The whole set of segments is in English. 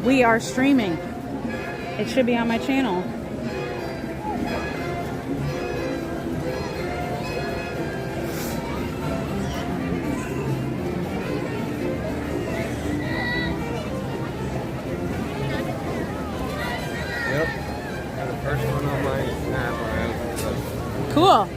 We are streaming. It should be on my channel. Yep. Got the first one on my app. Cool.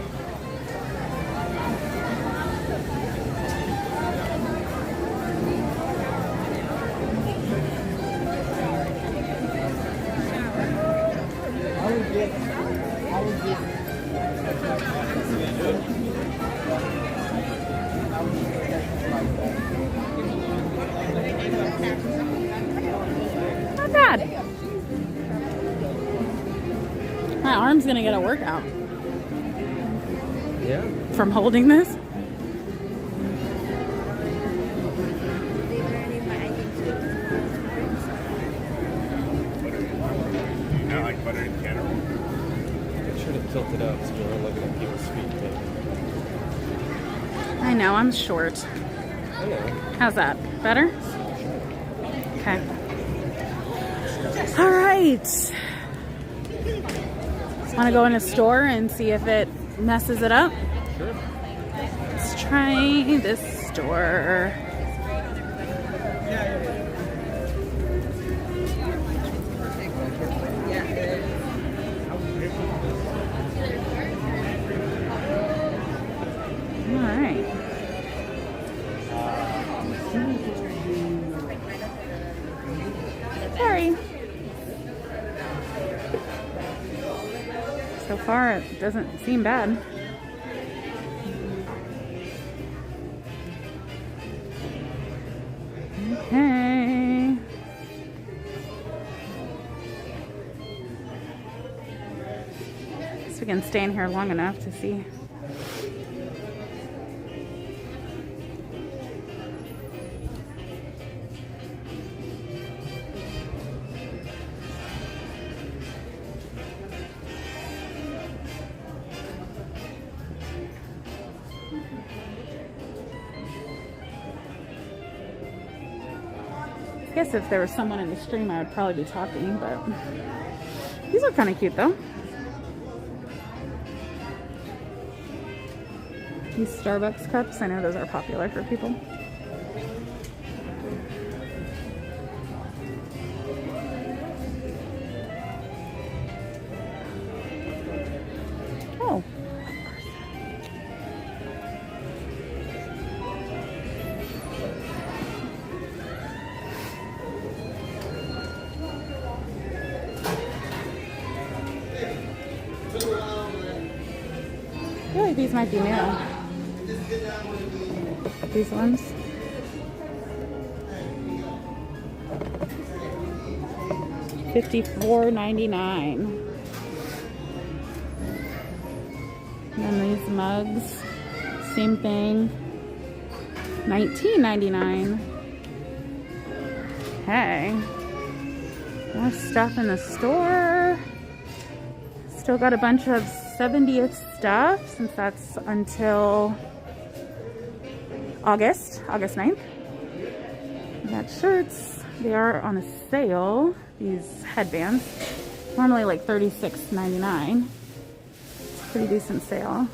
Not bad. My arm's gonna get a workout Yeah. from holding this. Not like butter and kettle. I should have tilted up so we're looking at people's feet. I know, I'm short. I know. How's that? Better? Okay. All right. Want to go in a store and see if it messes it up? Sure. Let's try this store. All right. Sorry. So far, it doesn't seem bad. Okay. Guess we can stay in here long enough to see. I guess if there was someone in the stream, I would probably be talking, but these are kind of cute though. These Starbucks cups, I know those are popular for people. Oh. I feel like these might be new. These ones. $54.99. And then these mugs, same thing. $19.99. Hey, more stuff in the store. Still got a bunch of 70th stuff since that's until August 9th. We got shirts. They are on a sale. These headbands, normally like $36.99. It's a pretty decent sale.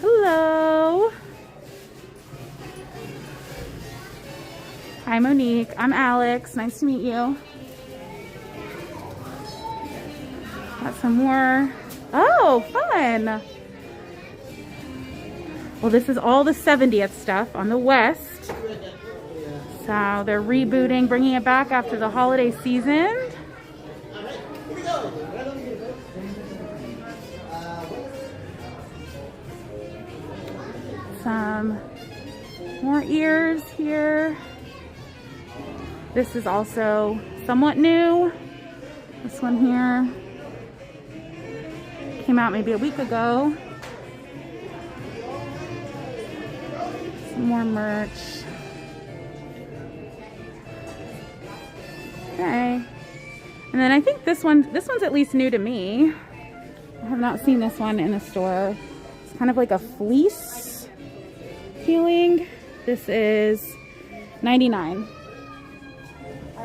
Hello. Hi Monique. I'm Alex. Nice to meet you. Got some more. Oh, fun. Well, this is all the 70th stuff on the West. So they're rebooting, bringing it back after the holiday season. Some more ears here. This is also somewhat new. This one here came out maybe a week ago. Some more merch. Okay. And then I think this one's at least new to me. I have not seen this one in the store. It's kind of like a fleece feeling. This is $99. I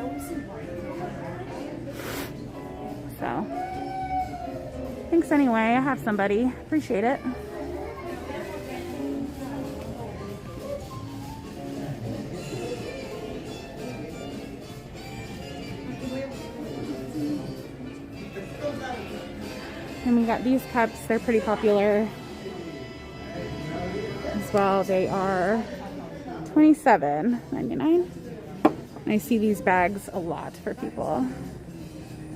So, thanks anyway. I have somebody. Appreciate it. And we got these cups. They're pretty popular as well. They are $27.99. I see these bags a lot for people.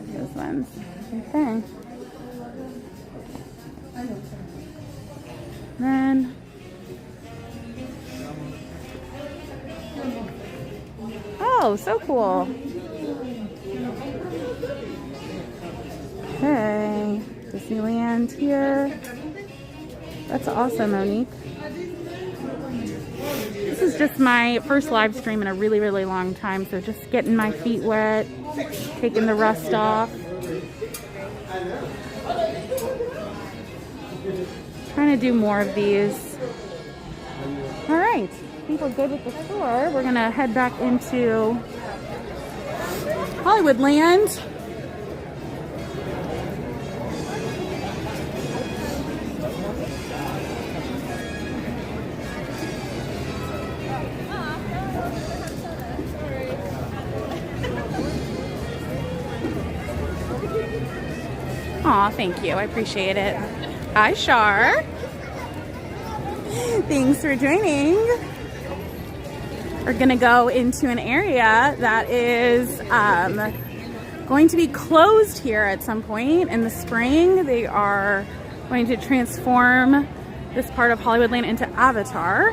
Those ones. Okay. Then oh, so cool. Okay. Disneyland here. That's awesome, Monique. This is just my first live stream in a really, really long time, so just getting my feet wet, taking the rust off. Trying to do more of these. All right, I think we're good with the store. We're gonna head back into Hollywoodland. Aw, thank you. I appreciate it. Hi, Shar. Thanks for joining. We're gonna go into an area that is going to be closed here at some point in the spring. They are going to transform this part of Hollywoodland into Avatar.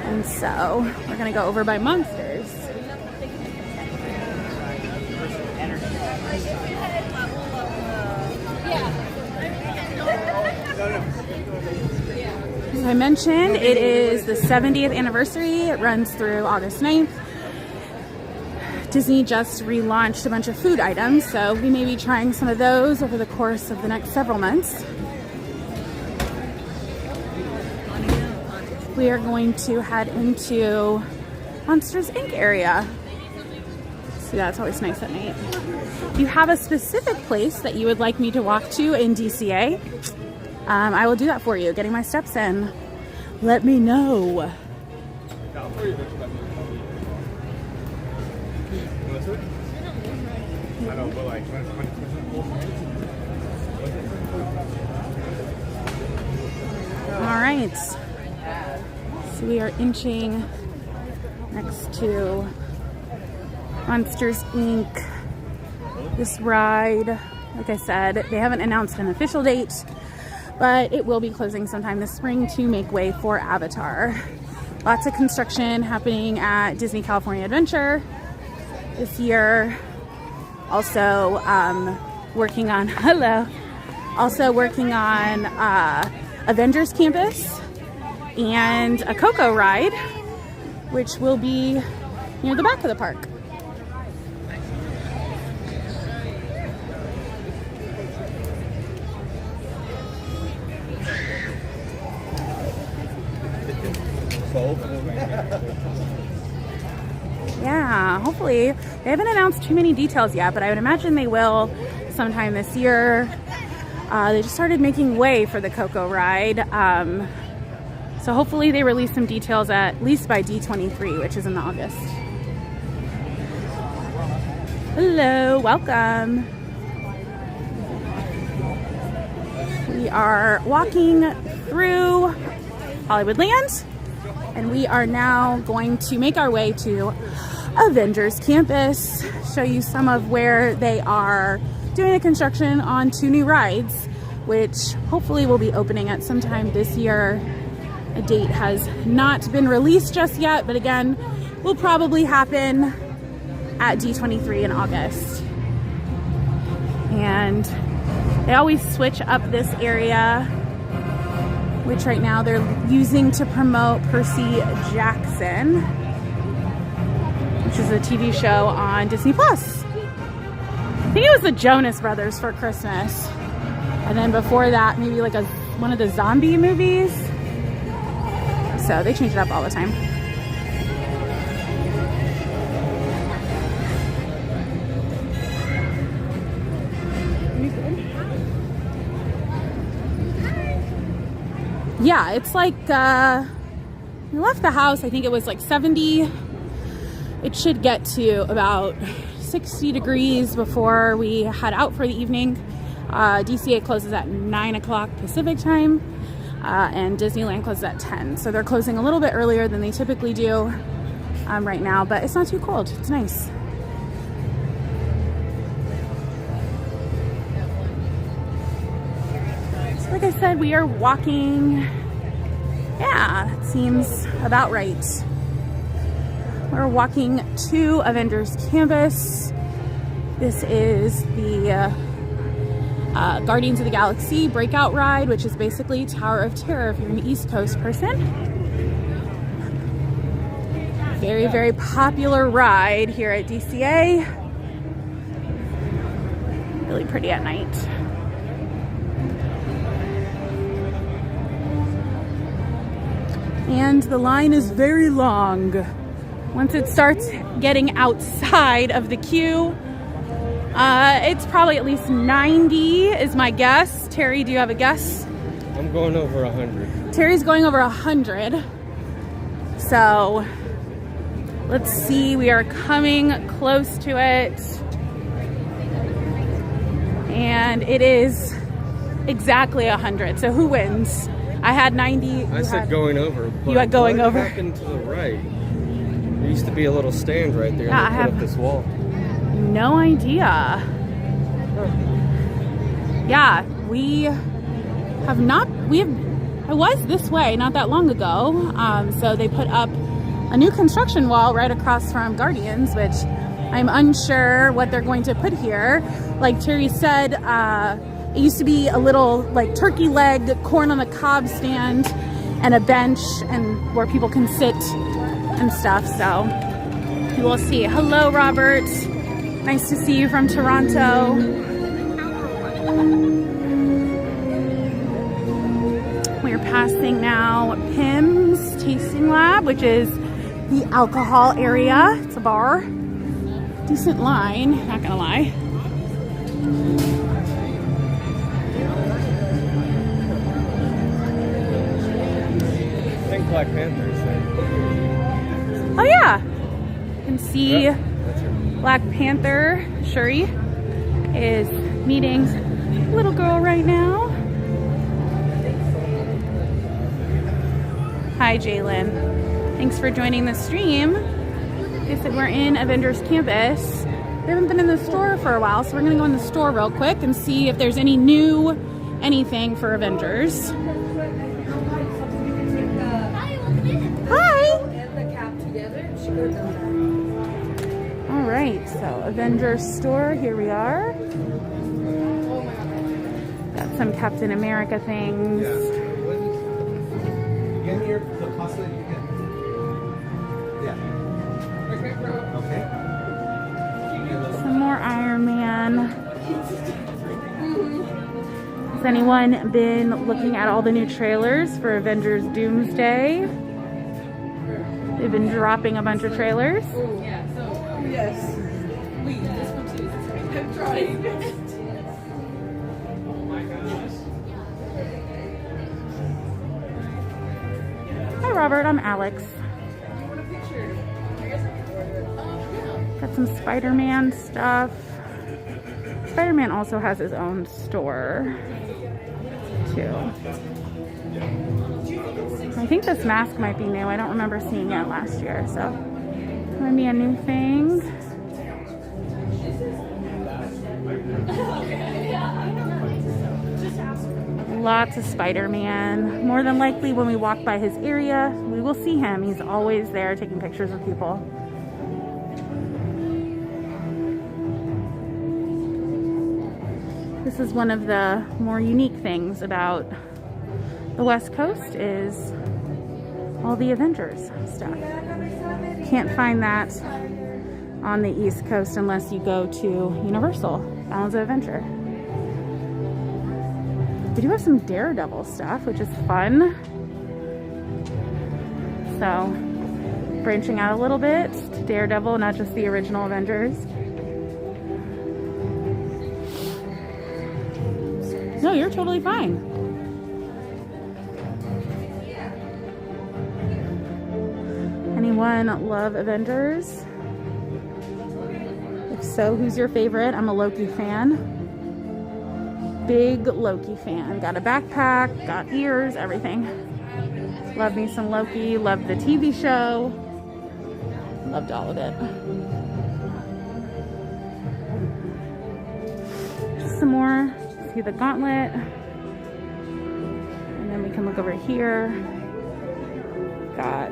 And so we're gonna go over by Monsters. As I mentioned, it is the 70th anniversary. It runs through August 9th. Disney just relaunched a bunch of food items, so we may be trying some of those over the course of the next several months. We are going to head into Monsters Inc. area. See, that's always nice at night. If you have a specific place that you would like me to walk to in DCA, I will do that for you, getting my steps in. Let me know. All right. So we are inching next to Monsters Inc. This ride, like I said, they haven't announced an official date, but it will be closing sometime this spring to make way for Avatar. Lots of construction happening at Disney California Adventure this year. Also working on, Avengers Campus and a Coco ride, which will be near the back of the park. Yeah, hopefully. They haven't announced too many details yet, but I would imagine they will sometime this year. They just started making way for the Coco ride. So hopefully they release some details at least by D23, which is in August. Hello, welcome. We are walking through Hollywoodland, and we are now going to make our way to Avengers Campus, show you some of where they are doing the construction on 2 new rides, which hopefully will be opening at some time this year. A date has not been released just yet, but again, will probably happen at D23 in August. And they always switch up this area, which right now they're using to promote Percy Jackson, which is a TV show on Disney Plus. I think it was the Jonas Brothers for Christmas. And then before that, maybe like one of the zombie movies. So they change it up all the time. yeah, it's like, we left the house, I think it was like 70. It should get to about 60 degrees before we head out for the evening. DCA closes at 9 o'clock Pacific time, and Disneyland closes at 10. So they're closing a little bit earlier than they typically do right now, but it's not too cold. It's nice. So like I said, we are walking. Yeah, it seems about right. We're walking to Avengers Campus. This is the Guardians of the Galaxy breakout ride, which is basically Tower of Terror if you're an East Coast person. Very, very popular ride here at DCA. Really pretty at night. And the line is very long. Once it starts getting outside of the queue, it's probably at least 90 is my guess. Terry, do you have a guess? I'm going over 100. Terry's going over 100. So let's see, we are coming close to it. And it is exactly 100. So who wins? I had 90. I said going over. You had going over. What happened to the right? There used to be a little stand right there. Yeah, and they put up this wall. No idea. Yeah, I was this way not that long ago. So they put up a new construction wall right across from Guardians, which I'm unsure what they're going to put here. Like Terry said, it used to be a little like turkey leg, corn on the cob stand, and a bench and where people can sit and stuff. So we will see. Hello, Robert. Nice to see you from Toronto. We're passing now Pim's Tasting Lab, which is the alcohol area. It's a bar. Decent line, not gonna lie. I think Black Panther is there. Oh yeah, you can see Black Panther. Shuri is meeting a little girl right now. Hi Jalen, thanks for joining the stream. Like I said, we're in Avengers Campus. We haven't been in the store for a while, so we're gonna go in the store real quick and see if there's any new anything for Avengers. Hi! All right, so Avengers store, here we are. Got some Captain America things. Get here, the pasta you get. Yeah. Okay. Some more Iron Man. Has anyone been looking at all the new trailers for Avengers Doomsday? They've been dropping a bunch of trailers. Yes. Wait, this one too. I'm trying. Hi Robert, I'm Alex. Got some Spider-Man stuff. Spider-Man also has his own store too. I think this mask might be new. I don't remember seeing it last year, so it might be a new thing. Lots of Spider-Man. More than likely when we walk by his area, we will see him. He's always there taking pictures of people. This is one of the more unique things about the West Coast is all the Avengers stuff. Can't find that on the East Coast unless you go to Universal, Islands of Adventure. We do have some Daredevil stuff, which is fun. So, branching out a little bit to Daredevil, not just the original Avengers. No, you're totally fine. Anyone love Avengers? If so, who's your favorite? I'm a Loki fan. Big Loki fan. Got a backpack, got ears, everything. Love me some Loki, loved the TV show. Loved all of it. Some more. See the gauntlet. And then we can look over here. Got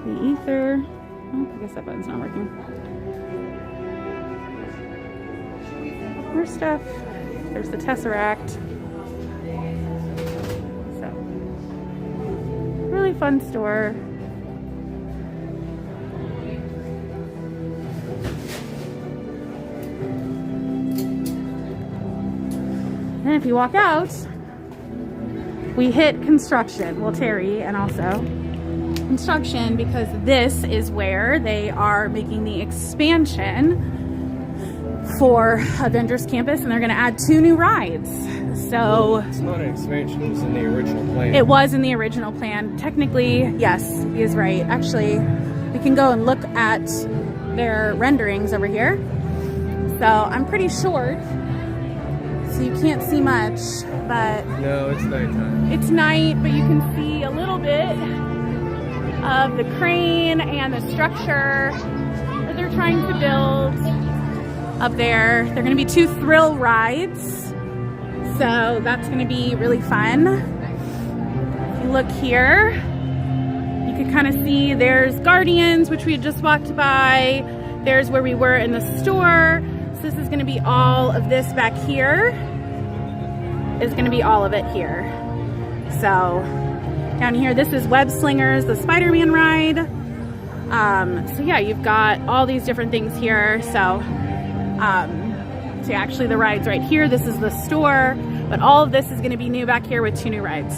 the ether. Oh, I guess that button's not working. More stuff. There's the Tesseract. So, really fun store. And if you walk out, we hit construction. Well, Terry, and also construction, because this is where they are making the expansion for Avengers Campus, and they're going to add 2 new rides. So it's not an expansion, it was in the original plan. It was in the original plan. Technically, yes, he is right. Actually, we can go and look at their renderings over here. So I'm pretty short, so you can't see much, but No, it's nighttime. it's night, but you can see a little bit of the crane and the structure that they're trying to build up there. They're going to be 2 thrill rides, so that's going to be really fun. If you look here, you can kind of see there's Guardians, which we had just walked by. There's where we were in the store. So this is going to be all of this back here. Is going to be all of it here. So down here, this is Web Slingers, the Spider-Man ride. So yeah, you've got all these different things here. So yeah, actually the ride's right here. This is the store, but all of this is going to be new back here with 2 new rides.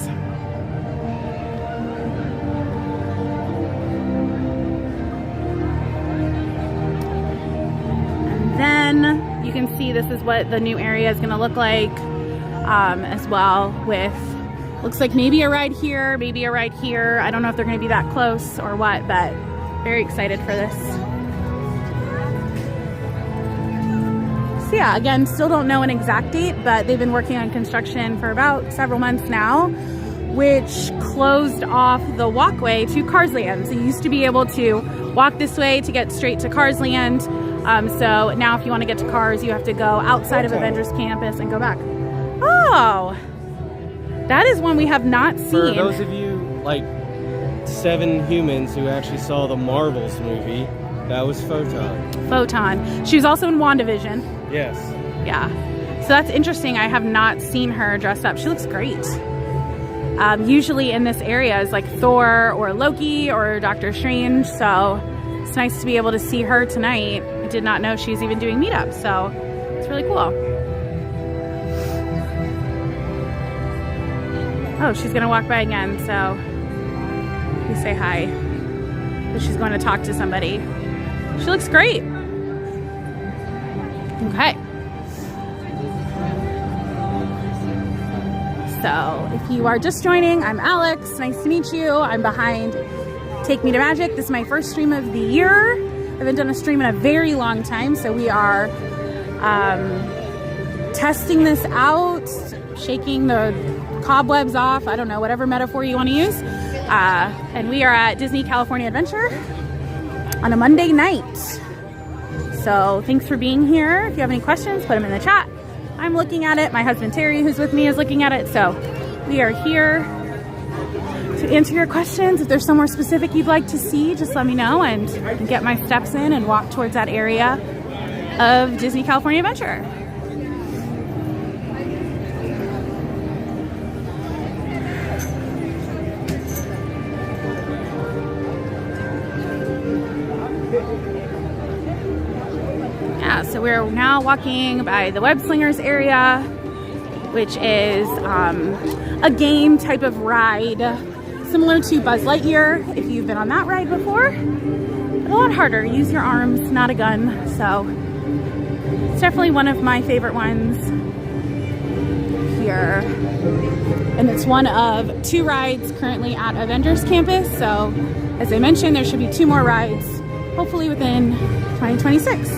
And then you can see this is what the new area is going to look like as well, with looks like maybe a ride here, maybe a ride here. I don't know if they're going to be that close or what, but very excited for this. So yeah, again, still don't know an exact date, but they've been working on construction for about several months now, which closed off the walkway to Cars Land. So you used to be able to walk this way to get straight to Cars Land. So now if you want to get to Cars, you have to go outside of Avengers Campus and go back. Oh, that is one we have not seen. For those of you, like 7 humans who actually saw the Marvels movie, that was Photon. Photon. She was also in WandaVision. Yes. Yeah. So that's interesting. I have not seen her dressed up. She looks great. Usually in this area is like Thor or Loki or Doctor Strange. So it's nice to be able to see her tonight. I did not know she's even doing meetups. So it's really cool. Oh, she's going to walk by again. So you say hi. But she's going to talk to somebody. She looks great. Okay. So if you are just joining, I'm Alex. Nice to meet you. I'm behind Take Me to Magic. This is my first stream of the year. I haven't done a stream in a very long time, so we are testing this out, shaking the cobwebs off. I don't know, whatever metaphor you want to use. And we are at Disney California Adventure on a Monday night. So thanks for being here. If you have any questions, put them in the chat. I'm looking at it. My husband Terry, who's with me, is looking at it. So we are here to answer your questions. If there's somewhere specific you'd like to see, just let me know and get my steps in and walk towards that area of Disney California Adventure. Yeah, so we're now walking by the Web Slingers area, which is a game type of ride similar to Buzz Lightyear, if you've been on that ride before. But a lot harder. Use your arms, not a gun. So it's definitely one of my favorite ones here. And it's one of 2 rides currently at Avengers Campus. So As I mentioned, there should be 2 more rides, hopefully within 2026.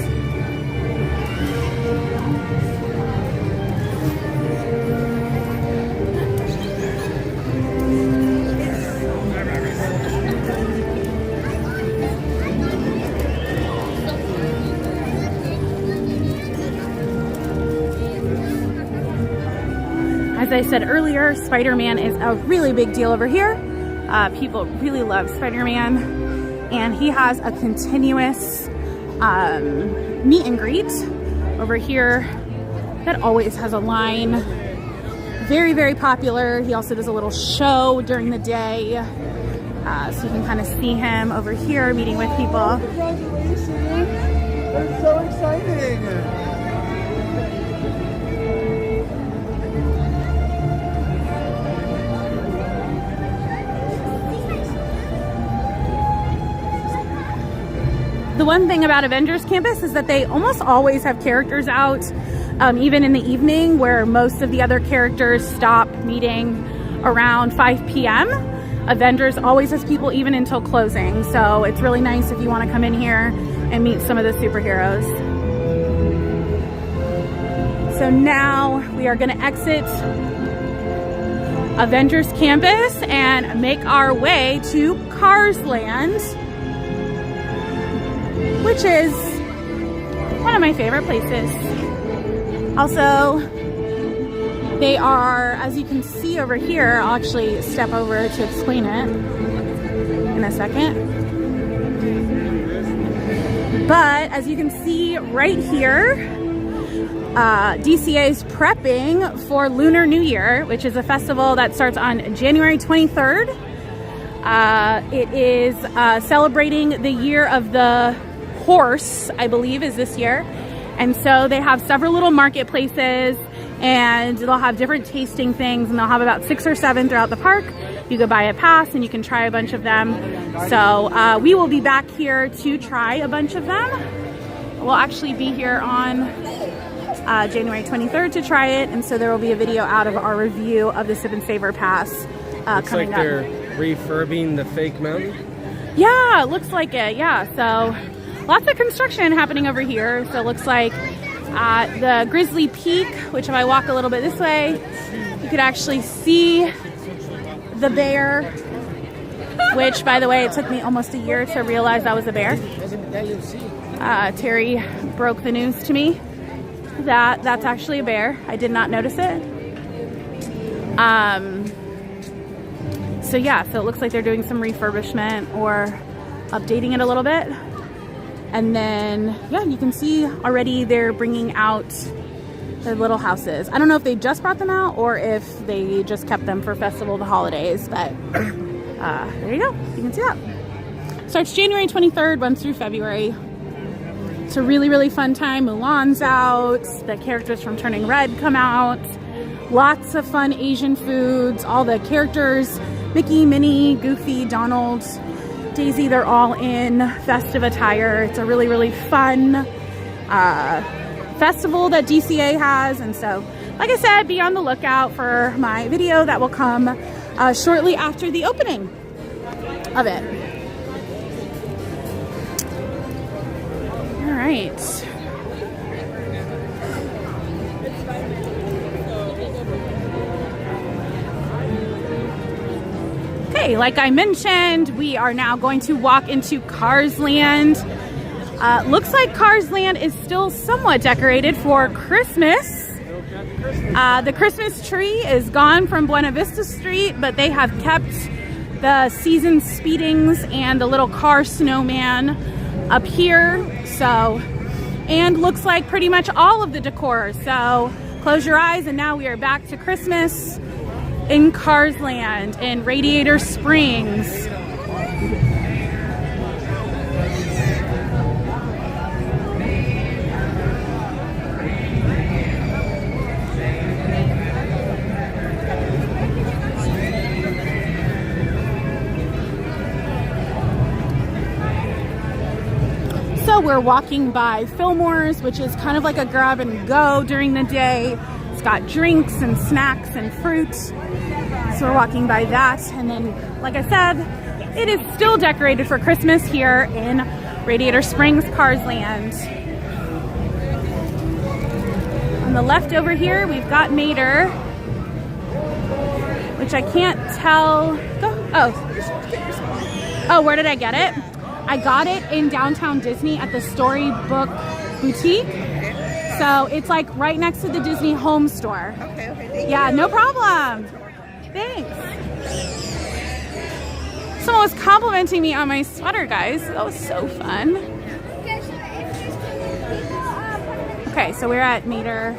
As I said earlier, Spider-Man is a really big deal over here. People really love Spider-Man, and he has a continuous meet and greet over here that always has a line. Very, very popular. He also does a little show during the day, so you can kind of see him over here meeting with people. Congratulations! That's so exciting! The one thing about Avengers Campus is that they almost always have characters out, even in the evening, where most of the other characters stop meeting around 5 p.m. Avengers always has people even until closing, so it's really nice if you want to come in here and meet some of the superheroes. So now we are going to exit Avengers Campus and make our way to Cars Land, which is one of my favorite places. Also, they are, as you can see over here, I'll actually step over to explain it in a second. But as you can see right here, DCA is prepping for Lunar New Year, which is a festival that starts on January 23rd. It is celebrating the year of the horse, I believe, is this year. And so they have several little marketplaces, and they'll have different tasting things, and they'll have about 6 or 7 throughout the park. You can buy a pass and you can try a bunch of them. So we will be back here to try a bunch of them. We'll actually be here on January 23rd to try it, and so there will be a video out of our review of the Sip and Savor Pass coming up. Looks like they're refurbing the fake mountain. Yeah, it looks like it. Yeah, so lots of construction happening over here. So it looks like the Grizzly Peak, which if I walk a little bit this way, you could actually see the bear, which, by the way, it took me almost a year to realize that was a bear. Terry broke the news to me that that's actually a bear. I did not notice it. So yeah, so it looks like they're doing some refurbishment or updating it a little bit. And then, yeah, you can see already they're bringing out their little houses. I don't know if they just brought them out or if they just kept them for Festival of the Holidays, but there you go. You can see that. Starts January 23rd, runs through February. It's a really, really fun time. Mulan's out. The characters from Turning Red come out. Lots of fun Asian foods. All the characters, Mickey, Minnie, Goofy, Donald, Daisy, they're all in festive attire. It's a really, really fun festival that DCA has. And so, like I said, be on the lookout for my video that will come shortly after the opening of it. All right. Okay, like I mentioned, we are now going to walk into Cars Land. Looks like Cars Land is still somewhat decorated for Christmas. The Christmas tree is gone from Buena Vista Street, but they have kept the season speedings and the little car snowman up here. So, and looks like pretty much all of the decor. So close your eyes, and now we are back to Christmas in Cars Land in Radiator Springs. So we're walking by Fillmore's, which is kind of like a grab and go during the day. It's got drinks and snacks and fruit. So we're walking by that. And then, like I said, it is still decorated for Christmas here in Radiator Springs, Cars Land. On the left over here, we've got Mater, which I can't tell. Oh, where did I get it? I got it in downtown Disney at the Storybook Boutique. So it's like right next to the Disney Home Store. Okay, thank Yeah, no problem. Thanks. Someone was complimenting me on my sweater, guys. That was so fun. Okay, so we're at Mater.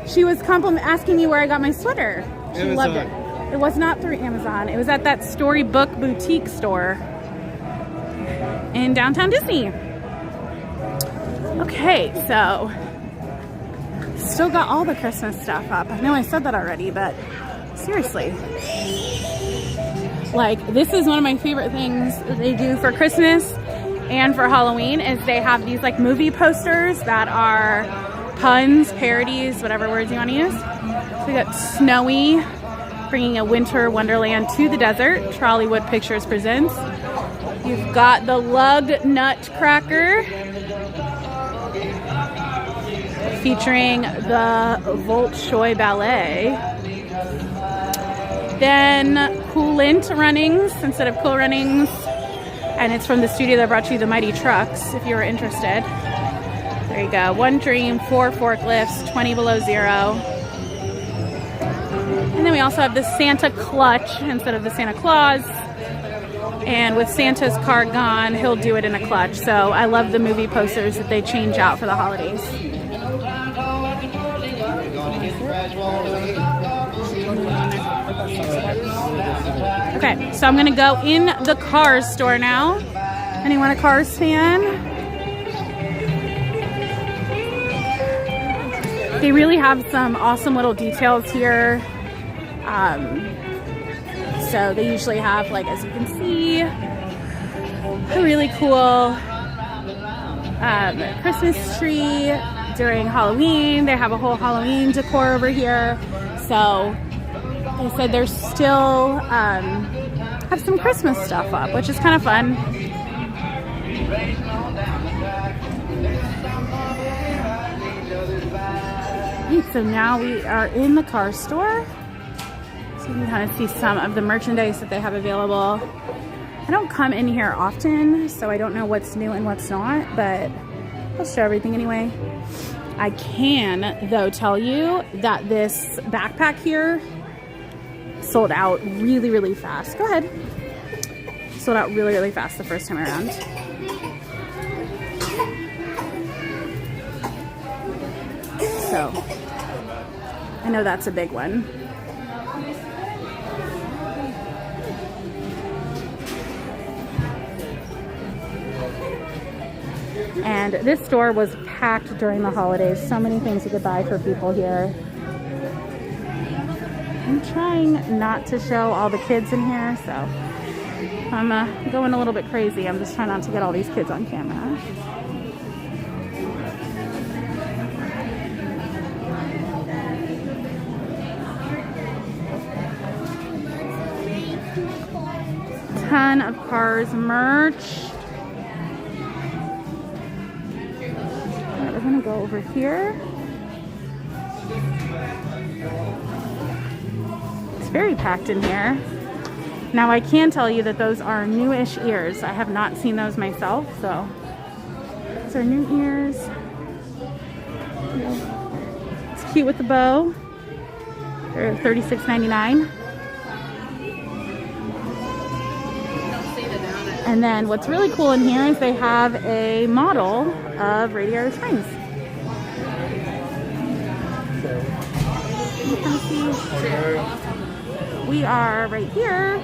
She was asking me where I got my sweater. She loved it. It was not through Amazon. It was at that Storybook Boutique store in downtown Disney. Okay, so still got all the Christmas stuff up. I know I said that already, but seriously. Like, this is one of my favorite things they do for Christmas and for Halloween is they have these like movie posters that are puns, parodies, whatever words you want to use. So we got Snowy bringing a winter wonderland to the desert. Trolleywood Pictures presents. You've got the Lug Nutcracker featuring the Bolshoi Ballet. Then Coolint Runnings instead of Cool Runnings. And it's from the studio that brought you the Mighty Trucks, if you were interested. There you go. One Dream, 4 forklifts, 20 below zero. And then we also have the Santa Clutch instead of the Santa Claus. And with Santa's car gone, he'll do it in a clutch. So I love the movie posters that they change out for the holidays. Okay, so I'm gonna go in the Cars store now. Anyone a Cars fan? They really have some awesome little details here. So they usually have, like, as you can see, a really cool Christmas tree during Halloween. They have a whole Halloween decor over here. So they said they're still have some Christmas stuff up, which is kind of fun. So now we are in the car store. So you can kind of see some of the merchandise that they have available. I don't come in here often, so I don't know what's new and what's not, but I'll show everything anyway. I can, though, tell you that this backpack here sold out really, really fast. Go ahead. Sold out really, really fast the first time around. So, I know that's a big one. And this store was packed during the holidays. So many things you could buy for people here. I'm trying not to show all the kids in here, so I'm going a little bit crazy. I'm just trying not to get all these kids on camera. Ton of Cars merch. All right, we're gonna go over here. It's very packed in here. Now I can tell you that those are newish ears. I have not seen those myself, so those are new ears. It's cute with the bow. They're $36.99. And then what's really cool in here is they have a model of Radiator Springs. You can see we are right here.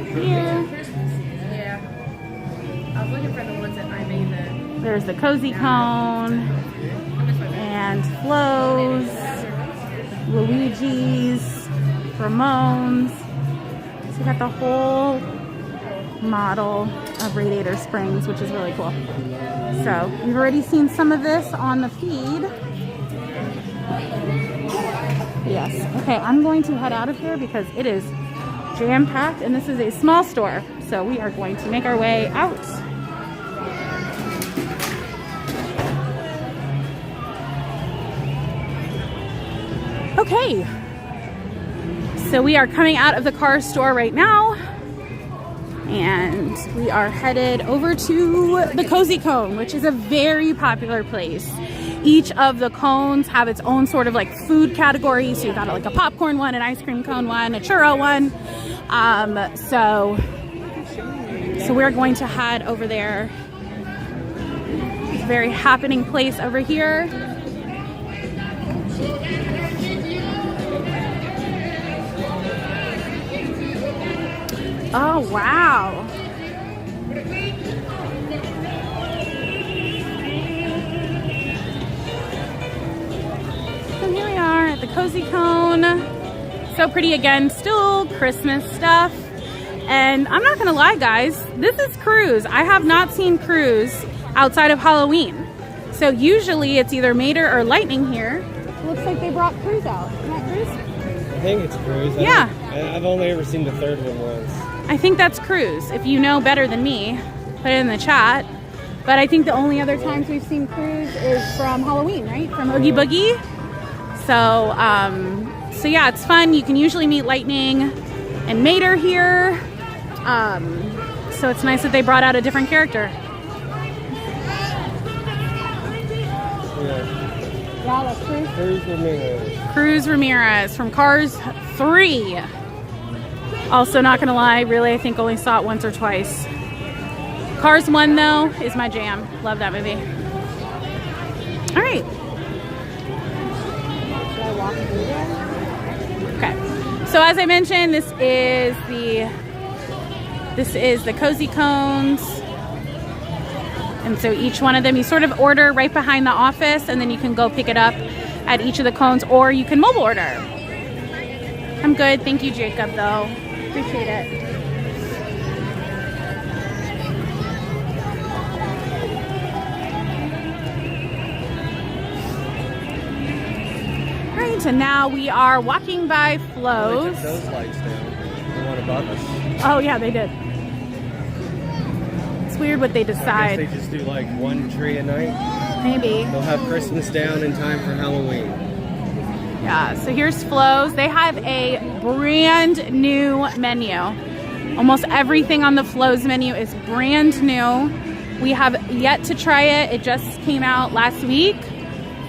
Here. Yeah. I was looking for the ones that I made the. There's the Cozy Cone and Flo's, Luigi's, Ramones. So you got the whole model of Radiator Springs, which is really cool. So we've already seen some of this on the feed. Yes. Okay, I'm going to head out of here because it is jam-packed, and this is a small store. So we are going to make our way out. Okay, so we are coming out of the Cars store right now, and we are headed over to the Cozy Cone, which is a very popular place. Each of the cones have its own sort of like food category. So you've got like a popcorn one, an ice cream cone one, a churro one. So we're going to head over there. It's a very happening place over here. Oh, wow. So here we are at the Cozy Cone. So pretty again, still Christmas stuff. And I'm not gonna lie, guys, this is Cruise. I have not seen Cruise outside of Halloween. So usually it's either Mater or Lightning here. It looks like they brought Cruise out. Isn't that Cruise? I think it's Cruise. Yeah. I've only ever seen the third one once. I think that's Cruise. If you know better than me, put it in the chat. But I think the only other times we've seen Cruise is from Halloween, right? From Oogie Boogie. So, so yeah, it's fun. You can usually meet Lightning and Mater here. So it's nice that they brought out a different character. Yeah, that's Cruz. Cruz Ramirez. Cruz Ramirez from Cars 3. Also, not gonna lie, really, I think only saw it once or twice. Cars 1, though, is my jam. Love that movie. All right. Should I walk through there? Okay. So as I mentioned, this is the Cozy Cones. And so each one of them, you sort of order right behind the office, and then you can go pick it up at each of the cones, or you can mobile order. I'm good. Thank you, Jacob, though. Appreciate it. All right, and now we are walking by Flo's. They took those lights down. The one above us. Oh, yeah, they did. It's weird what they I guess decide. they just do like one tree a night. Maybe. They'll have Christmas down in time for Halloween. Yeah, so here's Flo's. They have a brand new menu. Almost everything on the Flo's menu is brand new. We have yet to try it. It just came out last week,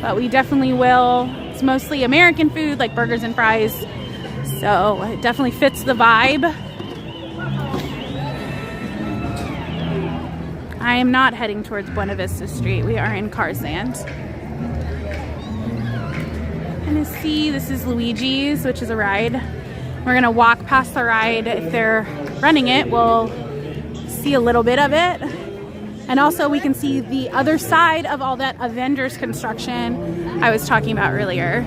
but we definitely will. It's mostly American food, like burgers and fries. So it definitely fits the vibe. I am not heading towards Buena Vista Street. We are in Carsland. And see, this is Luigi's, which is a ride. We're gonna walk past the ride. If they're running it, we'll see a little bit of it. And also we can see the other side of all that Avengers construction I was talking about earlier.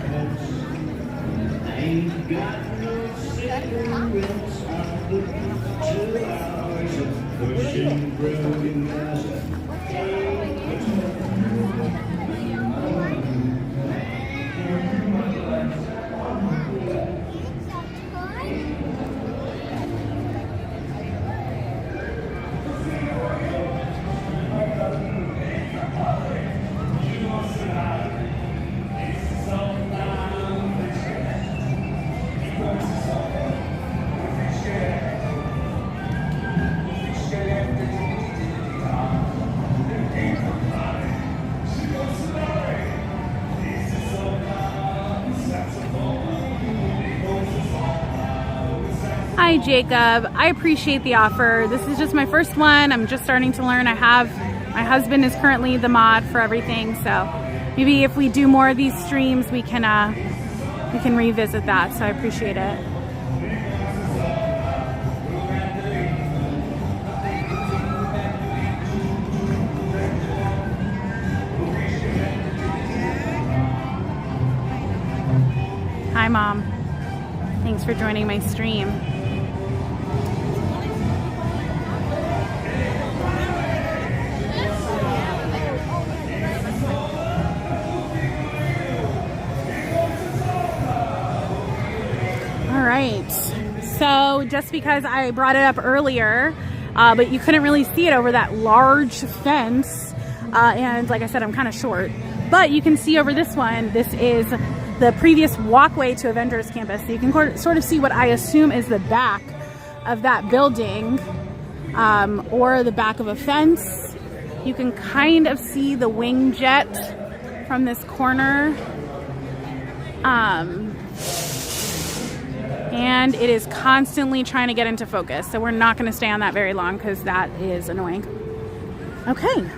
Hi, Jacob. I appreciate the offer. This is just my first one. I'm just starting to learn. My husband is currently the mod for everything, so maybe if we do more of these streams, we can revisit that. So I appreciate it. Hi, Mom. Thanks for joining my stream. All right, so know just because I brought it up earlier, but you couldn't really see it over that large fence. And like I said, I'm kind of short. But you can see over this one, this is the previous walkway to Avengers Campus. So you can sort of see what I assume is the back of that building, or the back of a fence. You can kind of see the wing jet from this corner. And it is constantly trying to get into focus. So we're not going to stay on that very long because that is annoying. Okay.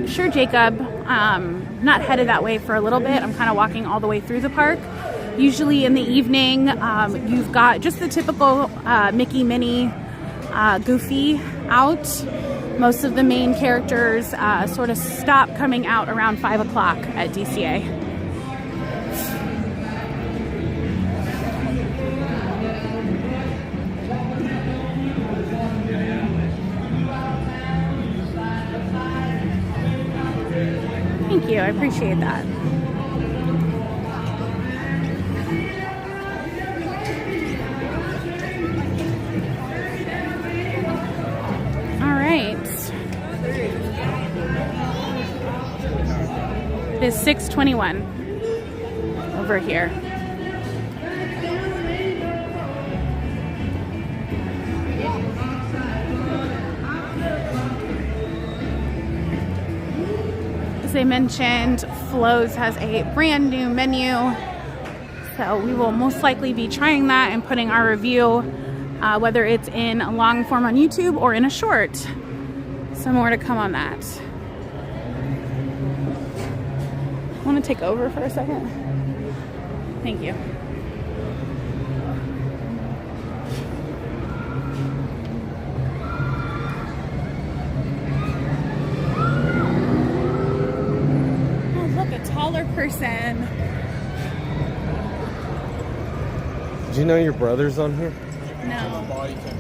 Sure, Jacob. Not headed that way for a little bit. I'm kind of walking all the way through the park. Usually in the evening, you've got just the typical Mickey, Minnie, Goofy out. Most of the main characters sort of stop coming out around 5 o'clock at DCA. Thank you, I appreciate that. All right. It is 6:21 over here. As I mentioned, Flo's has a brand new menu, so we will most likely be trying that and putting our review, whether it's in a long form on YouTube or in a short. So more to come on that. Want to take over for a second? Thank you. Person. Did you know your brother's on here? No.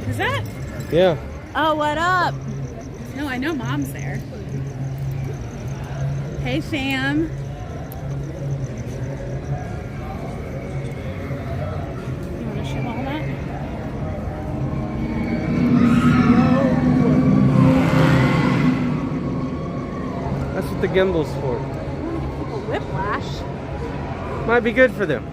Is that? Yeah. Oh, what up? No, I know Mom's there. Hey, fam. You want to show all that? That's what the gimbal's for. Whiplash. Might be good for them.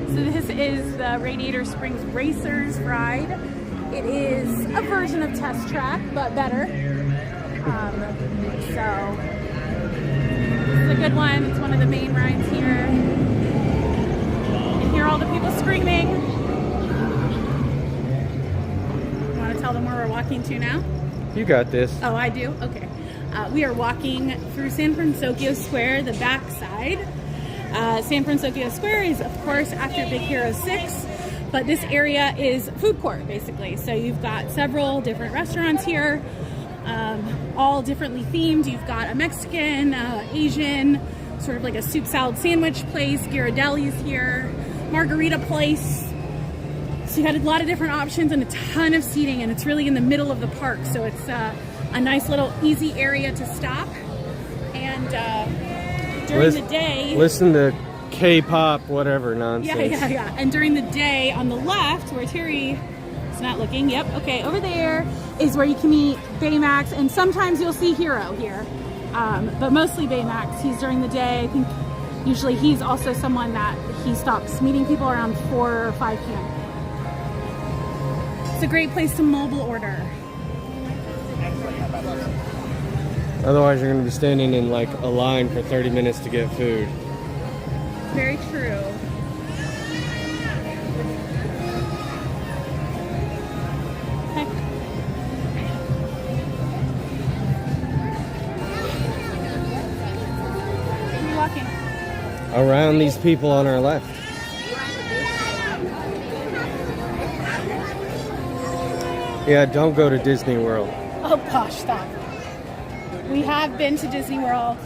So this is the Radiator Springs Racers ride. It is a version of Test Track, but better. So it's a good one. It's one of the main rides here. You can hear all the people screaming. You want to tell them where we're walking to now? You got this. Oh, I do? Okay. We are walking through San Francisco Square, the back side. San Francisco Square is, of course, after Big Hero 6, but this area is food court, basically. So you've got several different restaurants here, all differently themed. You've got a Mexican, Asian, sort of like a soup salad sandwich place, Ghirardelli's here, margarita place. So you got a lot of different options and a ton of seating, and it's really in the middle of the park, so it's a nice little easy area to stop. And during the day, listen to K-pop, whatever nonsense. Yeah. And during the day, on the left, where Terry is not looking, yep, okay, over there is where you can meet Baymax, and sometimes you'll see Hero here, but mostly Baymax. He's during the day. I think usually he's also someone that he stops meeting people around 4 or 5 p.m. It's a great place to mobile order. Otherwise, you're going to be standing in like a line for 30 minutes to get food. Very true. Okay. Where are you walking? Around these people on our left. Yeah, don't go to Disney World. Oh gosh, stop. We have been to Disney World.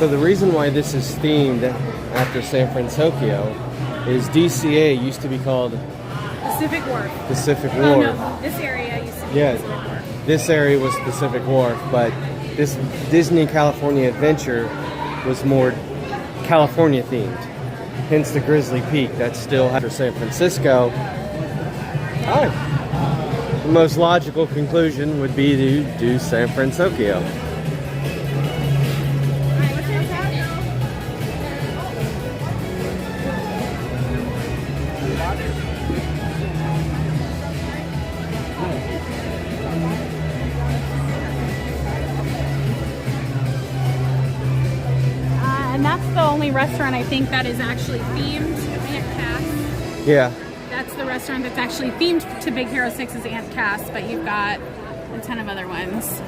So the reason why this is themed after San Francisco is DCA used to be called Pacific Wharf. Pacific Oh Wharf. no, this area used to be Yeah, Pacific Wharf. this area was Pacific Wharf, but this Disney California Adventure was more California themed. Hence the Grizzly Peak. That's still after San Francisco. Oh. The most logical conclusion would be to do San Francisco. And that's the only restaurant I think that is actually themed. Aunt Cass. Yeah. That's the restaurant that's actually themed to Big Hero 6's Aunt Cass, but you've got a ton of other ones.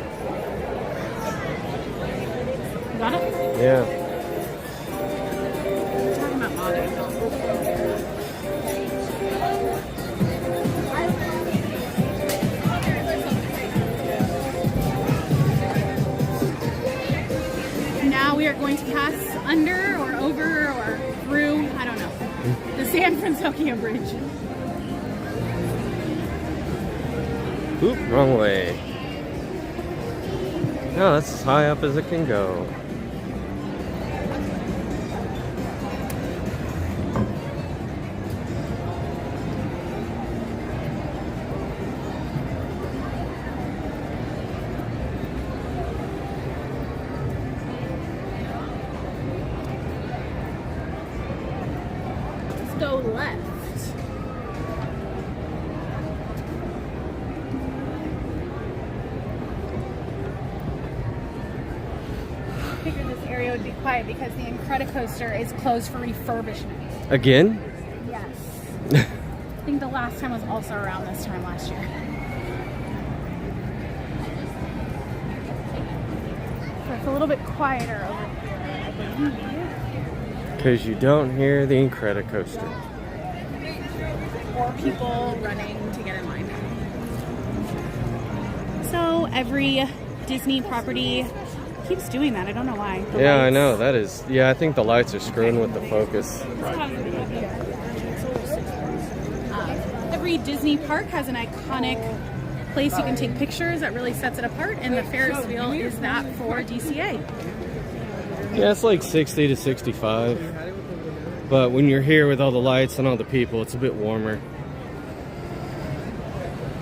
You got it? Yeah. Talking about modding. Now we are going to pass under or over or through, I don't know, the San Francisco Bridge. Oop, wrong way. No, that's as high up as it can go. Let's go left. I figured this area would be quiet because the Incredicoaster is closed for refurbishment. Again? Yes. I think the last time was also around this time last year. So it's a little bit quieter over here, I believe. Because you don't hear the Incredicoaster. Or people running to get in line. So every Disney property keeps doing that. I don't know why. The Yeah, I lights- know. That is, yeah, I think the lights are screwing with the focus. Every Disney park has an iconic place you can take pictures that really sets it apart, and the Ferris wheel is that for DCA. Yeah, it's like 60 to 65. But when you're here with all the lights and all the people, it's a bit warmer.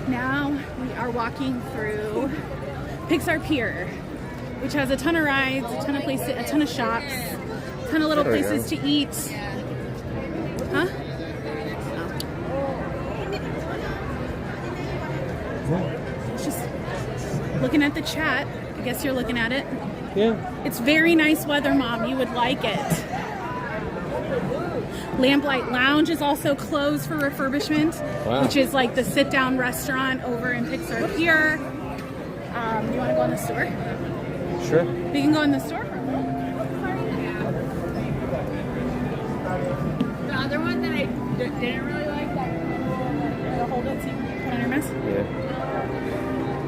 Now we are walking through Pixar Pier, which has a ton of rides, a ton of places, a ton of shops, a ton of little There we places go. to eat. Huh? It's just looking at the chat. I guess you're looking at it. Yeah. It's very nice weather, Mom. You would like it. Lamplight Lounge is also closed for refurbishment, Wow. which is like the sit-down restaurant over in Pixar Pier. Do you want to go in the store? Sure. We can go in the store for a little. The other one that I didn't really like, that hold it so you can put on your mask. Yeah.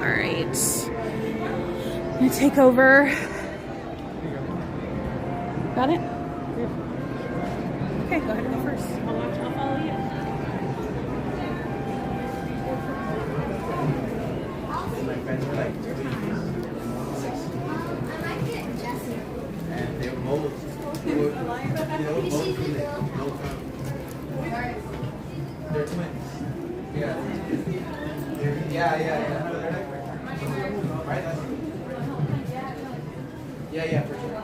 All right. I'm gonna take over. Got it? Okay, go ahead and go first. I'll follow you. And they were both, they were both female, no problem. They're twins. Yeah. No, they're not. Right? Yeah, for sure.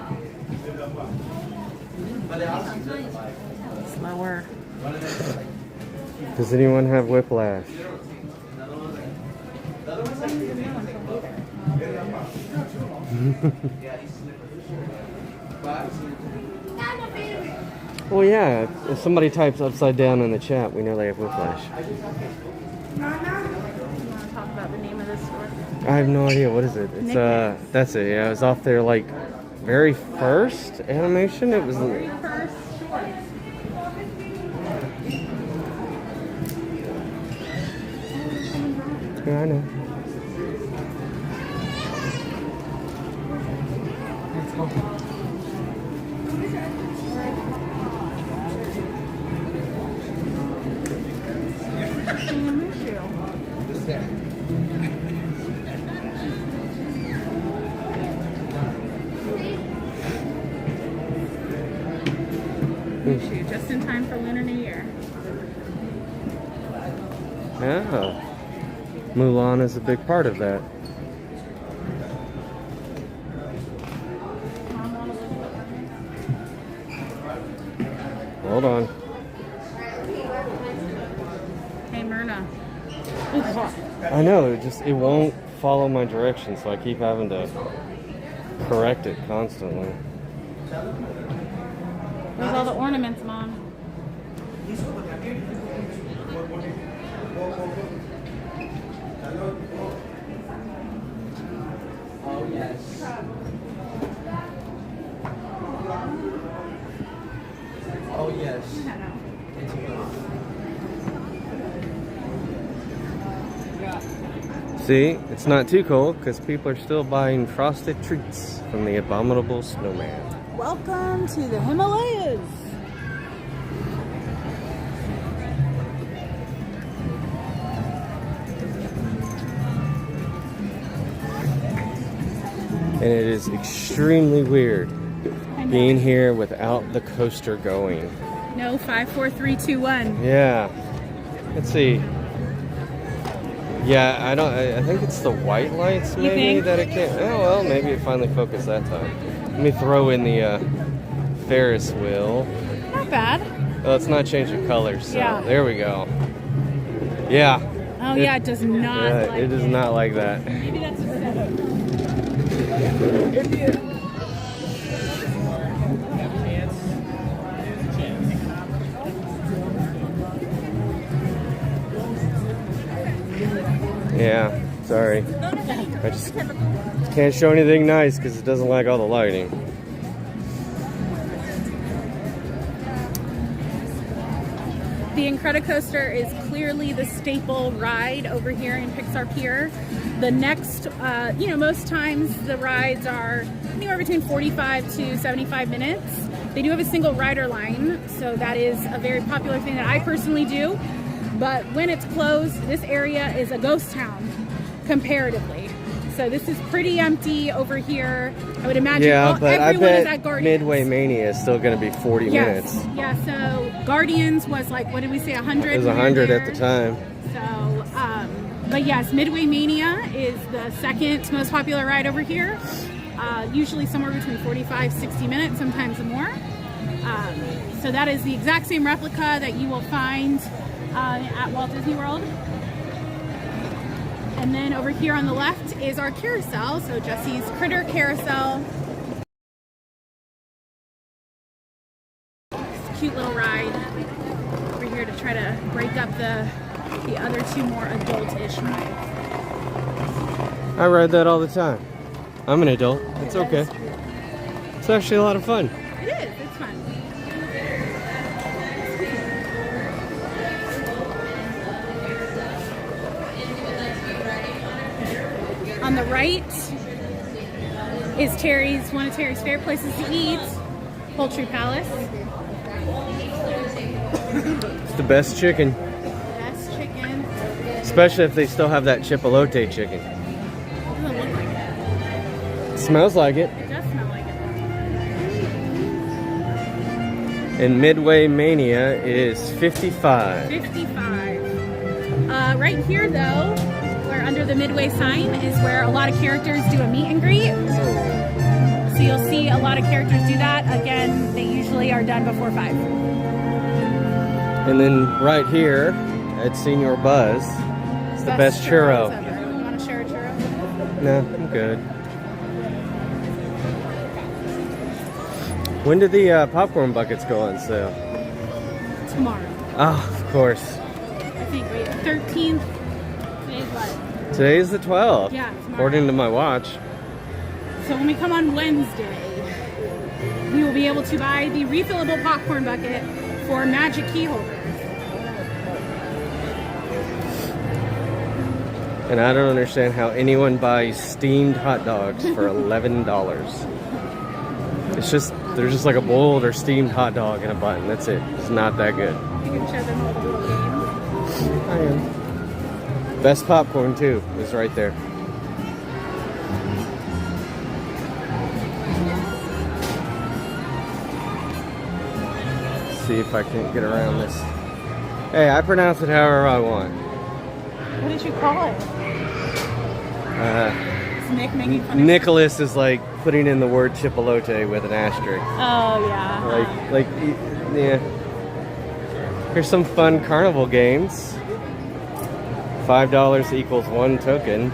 But they also look like Slower. one of them. Does anyone have whiplash? The other one's like yeah, he's but Well, yeah. If somebody types upside down in the chat, we know they have whiplash. You want to talk about the name of this store? I have no idea. What is it? It's Knickknacks. that's it. Yeah, it was off their like very first animation. It was. First short. Yeah, I know. miss you. Just that. Miss you. Just in time for Lunar New Year. Yeah. Mulan is a big part of that. Hold on. Hey, Myrna. Ooh, hot. I know, it won't follow my directions, so I keep having to correct it constantly. Where's all the ornaments, Mom? Oh, yes. Oh, yes. See, it's not too cold because people are still buying frosted treats from the abominable snowman. Welcome to the Himalayas. And it is extremely weird being here without the coaster going. No, 5, 4, 3, 2, 1. Yeah. Let's see. Yeah, I think it's the white lights maybe think? that it can't. Oh well, maybe it finally focused that time. Let me throw in the Ferris wheel. Not bad. Well, it's not changing colors, so Yeah. there we go. Yeah. Oh yeah, it does not. Yeah, like it is not like that. Maybe that's a setup. Yeah, sorry. I just can't show anything nice because it doesn't like all the lighting. The Incredicoaster is clearly the staple ride over here in Pixar Pier. The next, most times the rides are anywhere between 45 to 75 minutes. They do have a single rider line, so that is a very popular thing that I personally do. But when it's closed, this area is a ghost town, comparatively. So this is pretty empty over here. I would imagine Yeah, but I everyone is at bet Guardians. Midway Mania is still going to be 40 Yes. minutes. Yeah, so Guardians was like, what did we say, 100? It was when we were 100 at there? the time. So, but yes, Midway Mania is the second most popular ride over here. Usually somewhere between 45, 60 minutes, sometimes more. So that is the exact same replica that you will find at Walt Disney World. And then over here on the left is our carousel, so Jesse's Critter Carousel. It's a cute little ride over here to try to break up the other two more adult-ish rides. I ride that all the time. I'm an adult. It's okay. It's actually a lot of fun. It is, it's fun. On the right is one of Terry's favorite places to eat, Poultry Palace. It's the best chicken, Best chicken. especially if they still have that Chipolote chicken. It doesn't look like it. It smells like it. It does smell like it. And Midway Mania is 55. 55. Right here, though, where under the Midway sign is where a lot of characters do a meet and greet. So you'll see a lot of characters do that. Again, they usually are done before 5. And then right here at Senior Buzz, it's the best churro. Ever. You want to share a churro? No, I'm good. When did the popcorn buckets go on sale? Tomorrow. Oh, of course. I think, wait, 13th. Today's what? Today is the 12th, Yeah, tomorrow. according to my watch. So when we come on Wednesday, we will be able to buy the refillable popcorn bucket for Magic Key holders. And I don't understand how anyone buys steamed hot dogs for $11. They're just like a boiled or steamed hot dog in a bun. That's it. It's not that good. You can show them all the little games. I am. Best popcorn too is right there. See if I can get around this. Hey, I pronounce it however I want. What did you call it? Is Nick making fun of you? Nicholas is like putting in the word chipolote with an asterisk. Oh, yeah. Yeah. Here's some fun carnival games. $5 equals 1 token.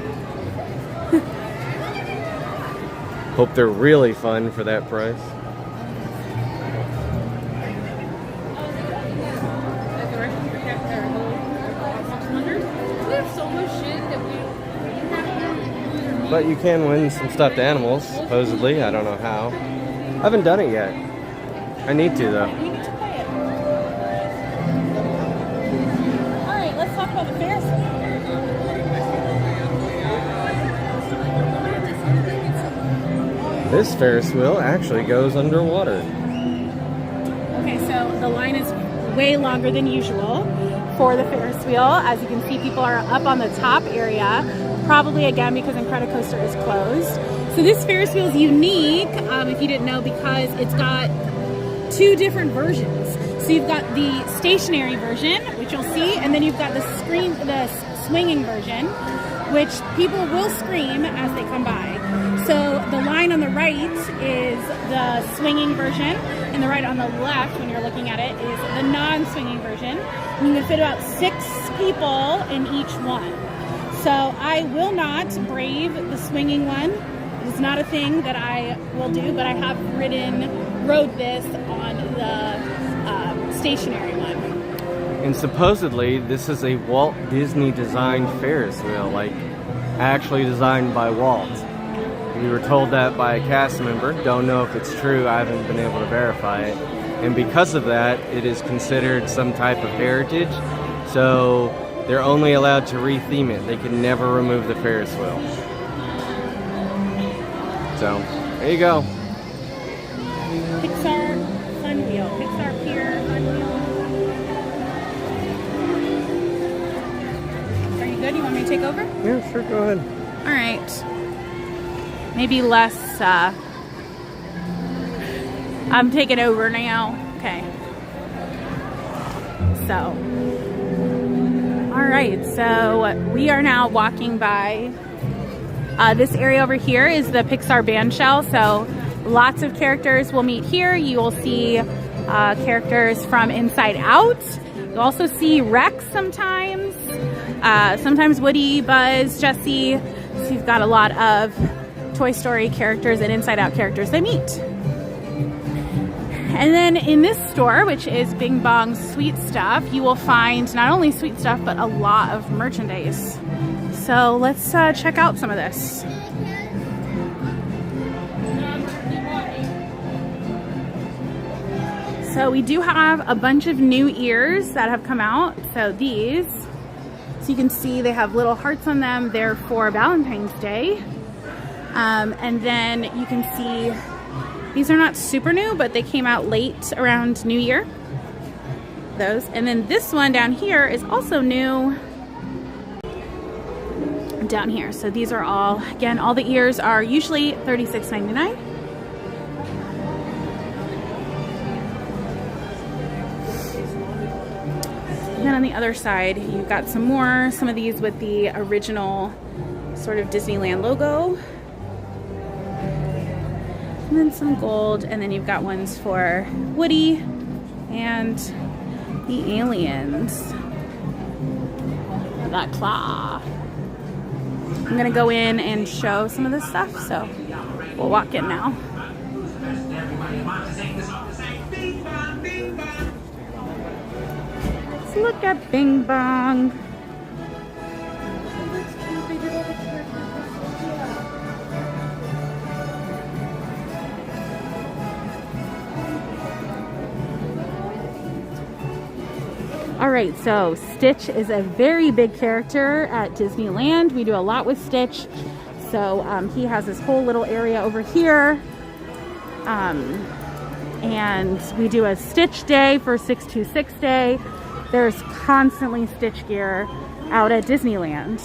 Hope they're really fun for that price. We have so much shit that we have. But you can win some stuffed animals, supposedly. I don't know how. I haven't done it yet. I need to, though. We need to play it. Alright, let's talk about the Ferris wheel. This Ferris wheel actually goes underwater. Okay, so the line is way longer than usual for the Ferris wheel. As you can see, people are up on the top area, probably again because Incredicoaster is closed. So this Ferris wheel is unique, if you didn't know, because it's got two different versions. So you've got the stationary version, which you'll see, and then you've got the swinging version, which people will scream as they come by. So the line on the right is the swinging version, and the right on the left, when you're looking at it, is the non-swinging version. And you can fit about 6 people in each one. So I will not brave the swinging one. It is not a thing that I will do, but I have rode this on the stationary one. And supposedly, this is a Walt Disney designed Ferris wheel, like actually designed by Walt. We were told that by a cast member. Don't know if it's true. I haven't been able to verify it. And because of that, it is considered some type of heritage. So they're only allowed to re-theme it. They can never remove the Ferris wheel. So there you go. Pixar Fun Wheel. Pixar Pier Fun Wheel. Are you good? You want me to take over? Yeah, sure, go ahead. All right. Maybe less, I'm taking over now. Okay. So, all right. So we are now walking by, this area over here is the Pixar band shell. So lots of characters will meet here. You will see characters from Inside Out. You'll also see Rex sometimes. Sometimes Woody, Buzz, Jessie. So you've got a lot of Toy Story characters and Inside Out characters they meet. And then in this store, which is Bing Bong's Sweet Stuff, you will find not only sweet stuff, but a lot of merchandise. So let's check out some of this. So we do have a bunch of new ears that have come out. So these, so you can see they have little hearts on them. They're for Valentine's Day. And then you can see these are not super new, but they came out late around New Year. Those. And then this one down here is also new down here. So these are all, again, all the ears are usually $36.99. And then on the other side, you've got some more, some of these with the original sort of Disneyland logo. And then some gold, and then you've got ones for Woody and the aliens. That claw. I'm gonna go in and show some of this stuff, so we'll walk in now. Let's look at Bing Bong. All right, so Stitch is a very big character at Disneyland. We do a lot with Stitch. So he has this whole little area over here. And we do a Stitch Day for 626 Day. there's constantly Stitch gear out at Disneyland.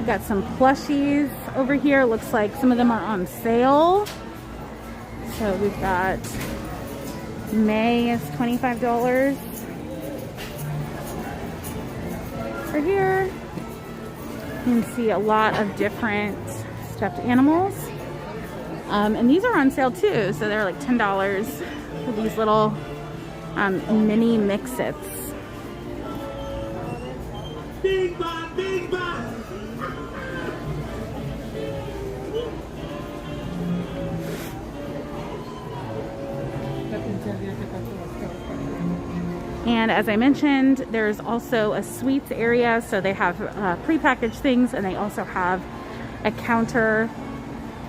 Got some plushies over here. Looks like some of them are on sale. So we've got May is $25 for here. You can see a lot of different stuffed animals. And these are on sale too. So they're like $10 for these little mini mix-its. Big Bob, Big Bob. And as I mentioned, there's also a sweets area, so they have prepackaged things, and they also have a counter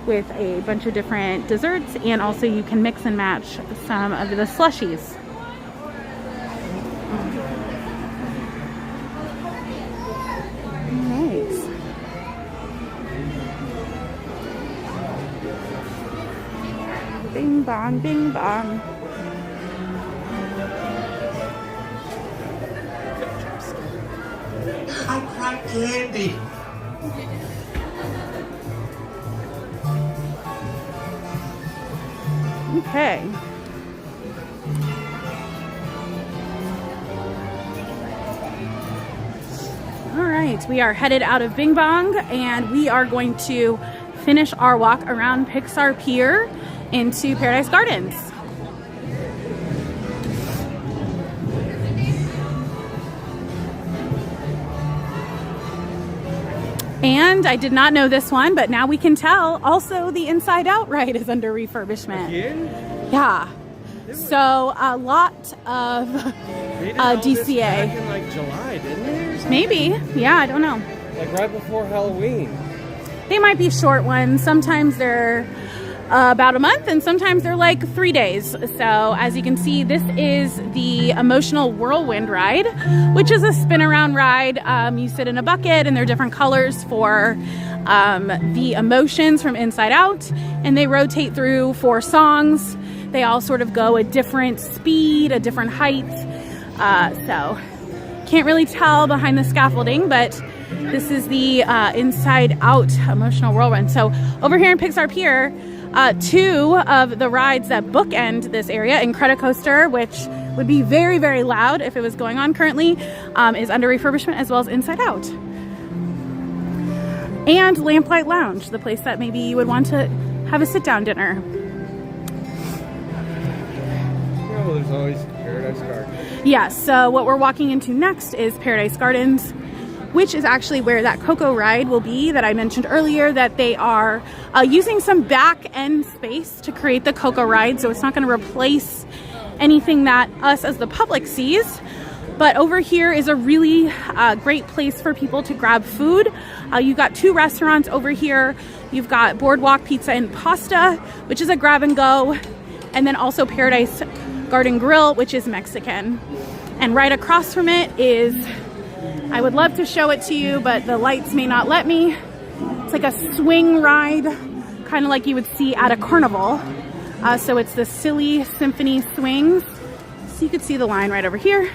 with a bunch of different desserts, and also you can mix and match some of the slushies. Nice. Bing bong, bing bong. Hot crack candy. Okay. All right, we are headed out of Bing Bong, and we are going to finish our walk around Pixar Pier into Paradise Gardens. And I did not know this one, but now we can tell. Also, the Inside Out ride is under refurbishment. Again? Yeah. So a lot of They did all this DCA. back in like July, didn't they? Or something? Maybe. Yeah, I don't know. Like right before Halloween. They might be short ones. Sometimes they're about a month, and sometimes they're like 3 days. So as you can see, this is the Emotional Whirlwind ride, which is a spin around ride. You sit in a bucket, and there are different colors for the emotions from inside out, and they rotate through 4 songs. They all sort of go a different speed, a different height. So can't really tell behind the scaffolding, but this is the Inside Out Emotional Whirlwind. So over here in Pixar Pier, 2 of the rides that bookend this area, Incredicoaster, which would be very, very loud if it was going on currently, is under refurbishment, as well as Inside Out. And Lamplight Lounge, the place that maybe you would want to have a sit-down dinner. Oh, there's always Paradise Gardens. Yeah, so what we're walking into next is Paradise Gardens, which is actually where that Coco ride will be that I mentioned earlier, that they are using some back end space to create the Coco ride. So it's not going to replace anything that us as the public sees. But over here is a really great place for people to grab food. You've got 2 restaurants over here. You've got Boardwalk Pizza and Pasta, which is a grab and go. And then also Paradise Garden Grill, which is Mexican. And right across from it is, I would love to show it to you, but the lights may not let me. It's like a swing ride, kind of like you would see at a carnival. So it's the Silly Symphony Swings. So you could see the line right over here.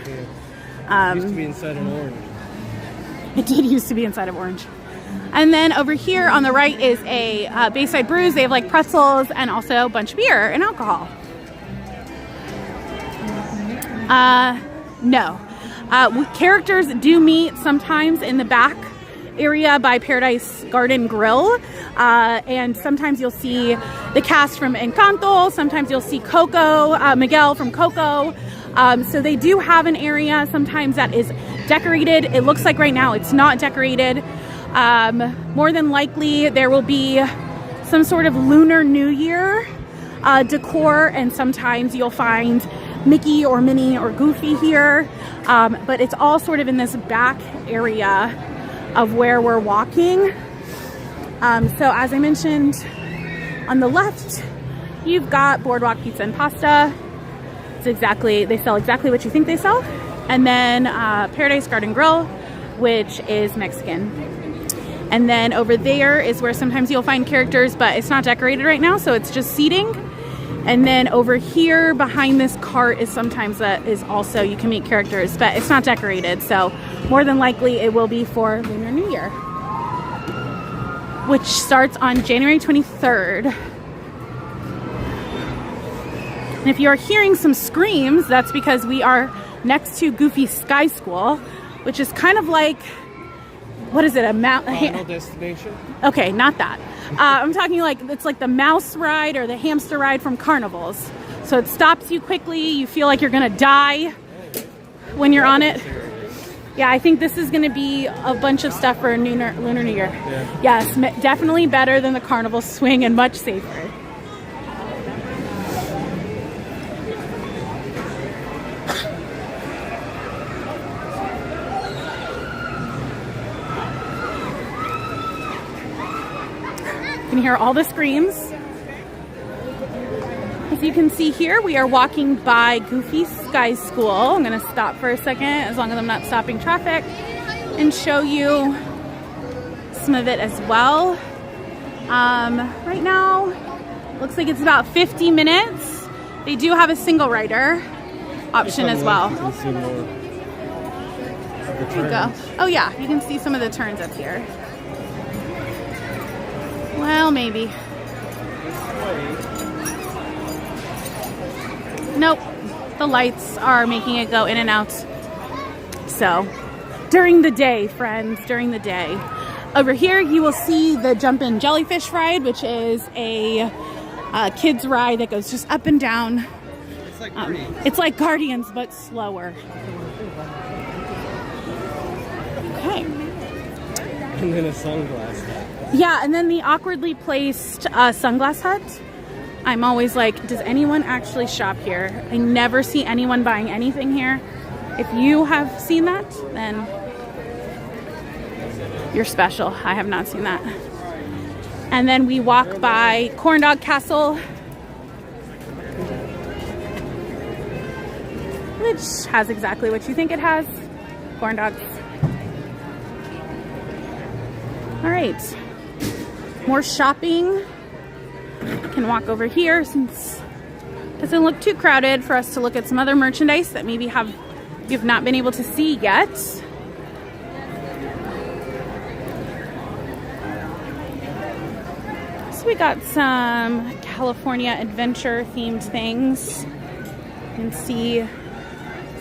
It used to be inside an orange. It did used to be inside of Orange. And then over here on the right is a Bayside Brews. They have like pretzels and also a bunch of beer and alcohol. No. Characters do meet sometimes in the back area by Paradise Garden Grill. And sometimes you'll see the cast from Encanto. Sometimes you'll see Coco, Miguel from Coco. So they do have an area sometimes that is decorated. It looks like right now it's not decorated. More than likely there will be some sort of Lunar New Year decor, and sometimes you'll find Mickey or Minnie or Goofy here. But it's all sort of in this back area of where we're walking. So as I mentioned, on the left, you've got Boardwalk Pizza and Pasta. They sell exactly what you think they sell. And then Paradise Garden Grill, which is Mexican. And then over there is where sometimes you'll find characters, but it's not decorated right now, so it's just seating. And then over here behind this cart is sometimes is also, you can meet characters, but it's not decorated. So more than likely it will be for Lunar New Year, which starts on January 23rd. And if you're hearing some screams, that's because we are next to Goofy Sky School, which is kind of like, what is it, Final destination? Okay, not that. I'm talking like, it's like the mouse ride or the hamster ride from carnivals. So it stops you quickly. You feel like you're gonna die when you're on it. Yeah, I think this is gonna be a bunch of stuff for Lunar New Year. Yeah. Yes, definitely better than the carnival swing and much safer. You can hear all the screams. As you can see here, we are walking by Goofy Sky School. I'm going to stop for a second, as long as I'm not stopping traffic, and show you some of it as well. Right now, looks like it's about 50 minutes. They do have a single rider option as well. You can see more of the There you go. turns. Oh yeah, you can see some of the turns up here. Well, maybe. Nope. The lights are making it go in and out. So, during the day, friends, during the day. Over here, you will see the Jumpin' Jellyfish ride, which is a kids ride that goes just up and down. It's like Guardians, but slower. Okay. And then a sunglass hat. Yeah, and then the awkwardly placed sunglass hut. I'm always like, does anyone actually shop here? I never see anyone buying anything here. If you have seen that, then you're special. I have not seen that. And then we walk by Corn Dog Castle, which has exactly what you think it has. Corn dogs. All right. More shopping. Can walk over here since it doesn't look too crowded for us to look at some other merchandise that maybe you've not been able to see yet. So we got some California adventure themed things. You can see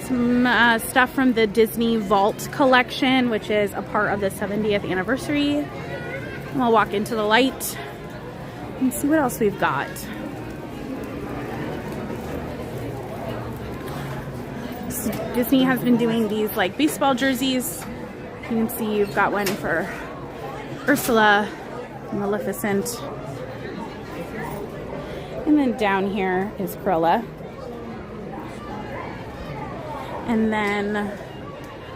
some stuff from the Disney Vault collection, which is a part of the 70th anniversary. And I'll walk into the light and see what else we've got. So Disney has been doing these like baseball jerseys. You can see you've got one for Ursula, Maleficent. And then down here is Cruella. And then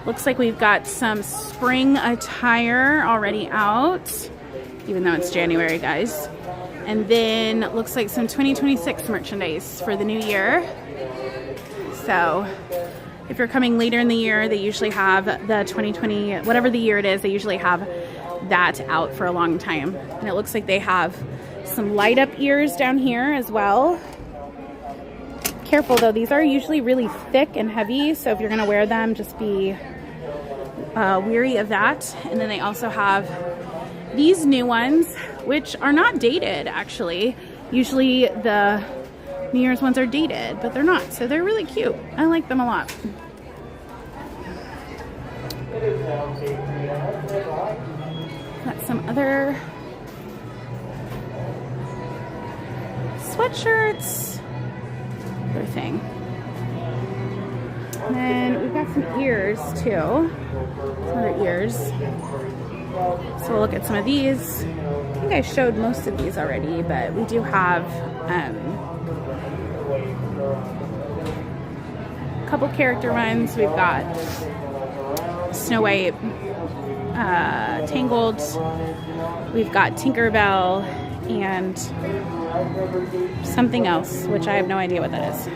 looks like we've got some spring attire already out, even though it's January, guys. And then looks like some 2026 merchandise for the new year. So if you're coming later in the year, they usually have the 2020, whatever the year it is, they usually have that out for a long time. And it looks like they have some light up ears down here as well. Careful though, these are usually really thick and heavy, so if you're gonna wear them, just be weary of that. And then they also have these new ones, which are not dated actually. Usually the New Year's ones are dated, but they're not, so they're really cute. I like them a lot. Got some other sweatshirts, other thing. And then we've got some ears too, some other ears. So we'll look at some of these. I think I showed most of these already, but we do have a couple character ones. We've got Snow White, Tangled. We've got Tinkerbell and something else, which I have no idea what that is.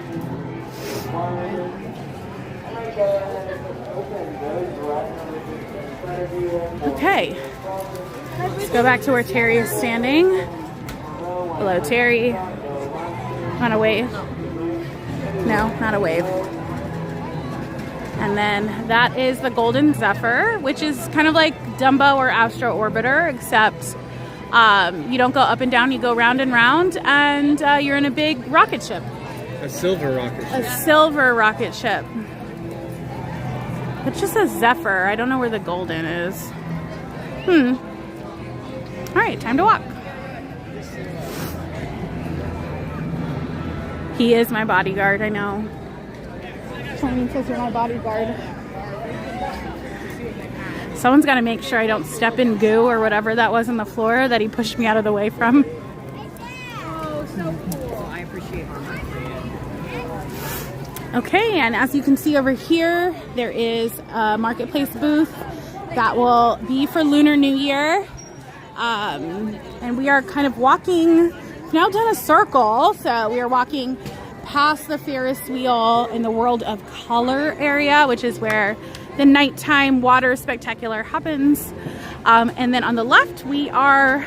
Okay, let's go back to where Terry is standing. Hello, Terry. Want a wave? No, not a wave. And then that is the Golden Zephyr, which is kind of like Dumbo or Astro Orbiter, except you don't go up and down, you go round and round, and you're in a big rocket ship. A silver rocket ship. A silver rocket ship. It just says Zephyr. I don't know where the Golden is. All right, time to walk. He is my bodyguard, I know. Tony says you're my bodyguard. Someone's got to make sure I don't step in goo or whatever that was on the floor that he pushed me out of the way from. Oh, so cool. I appreciate it. Okay, and as you can see over here, there is a marketplace booth that will be for Lunar New Year. And we are kind of walking, we've now done a circle, so we are walking past the Ferris wheel in the World of Color area, which is where the nighttime water spectacular happens. And then on the left, we are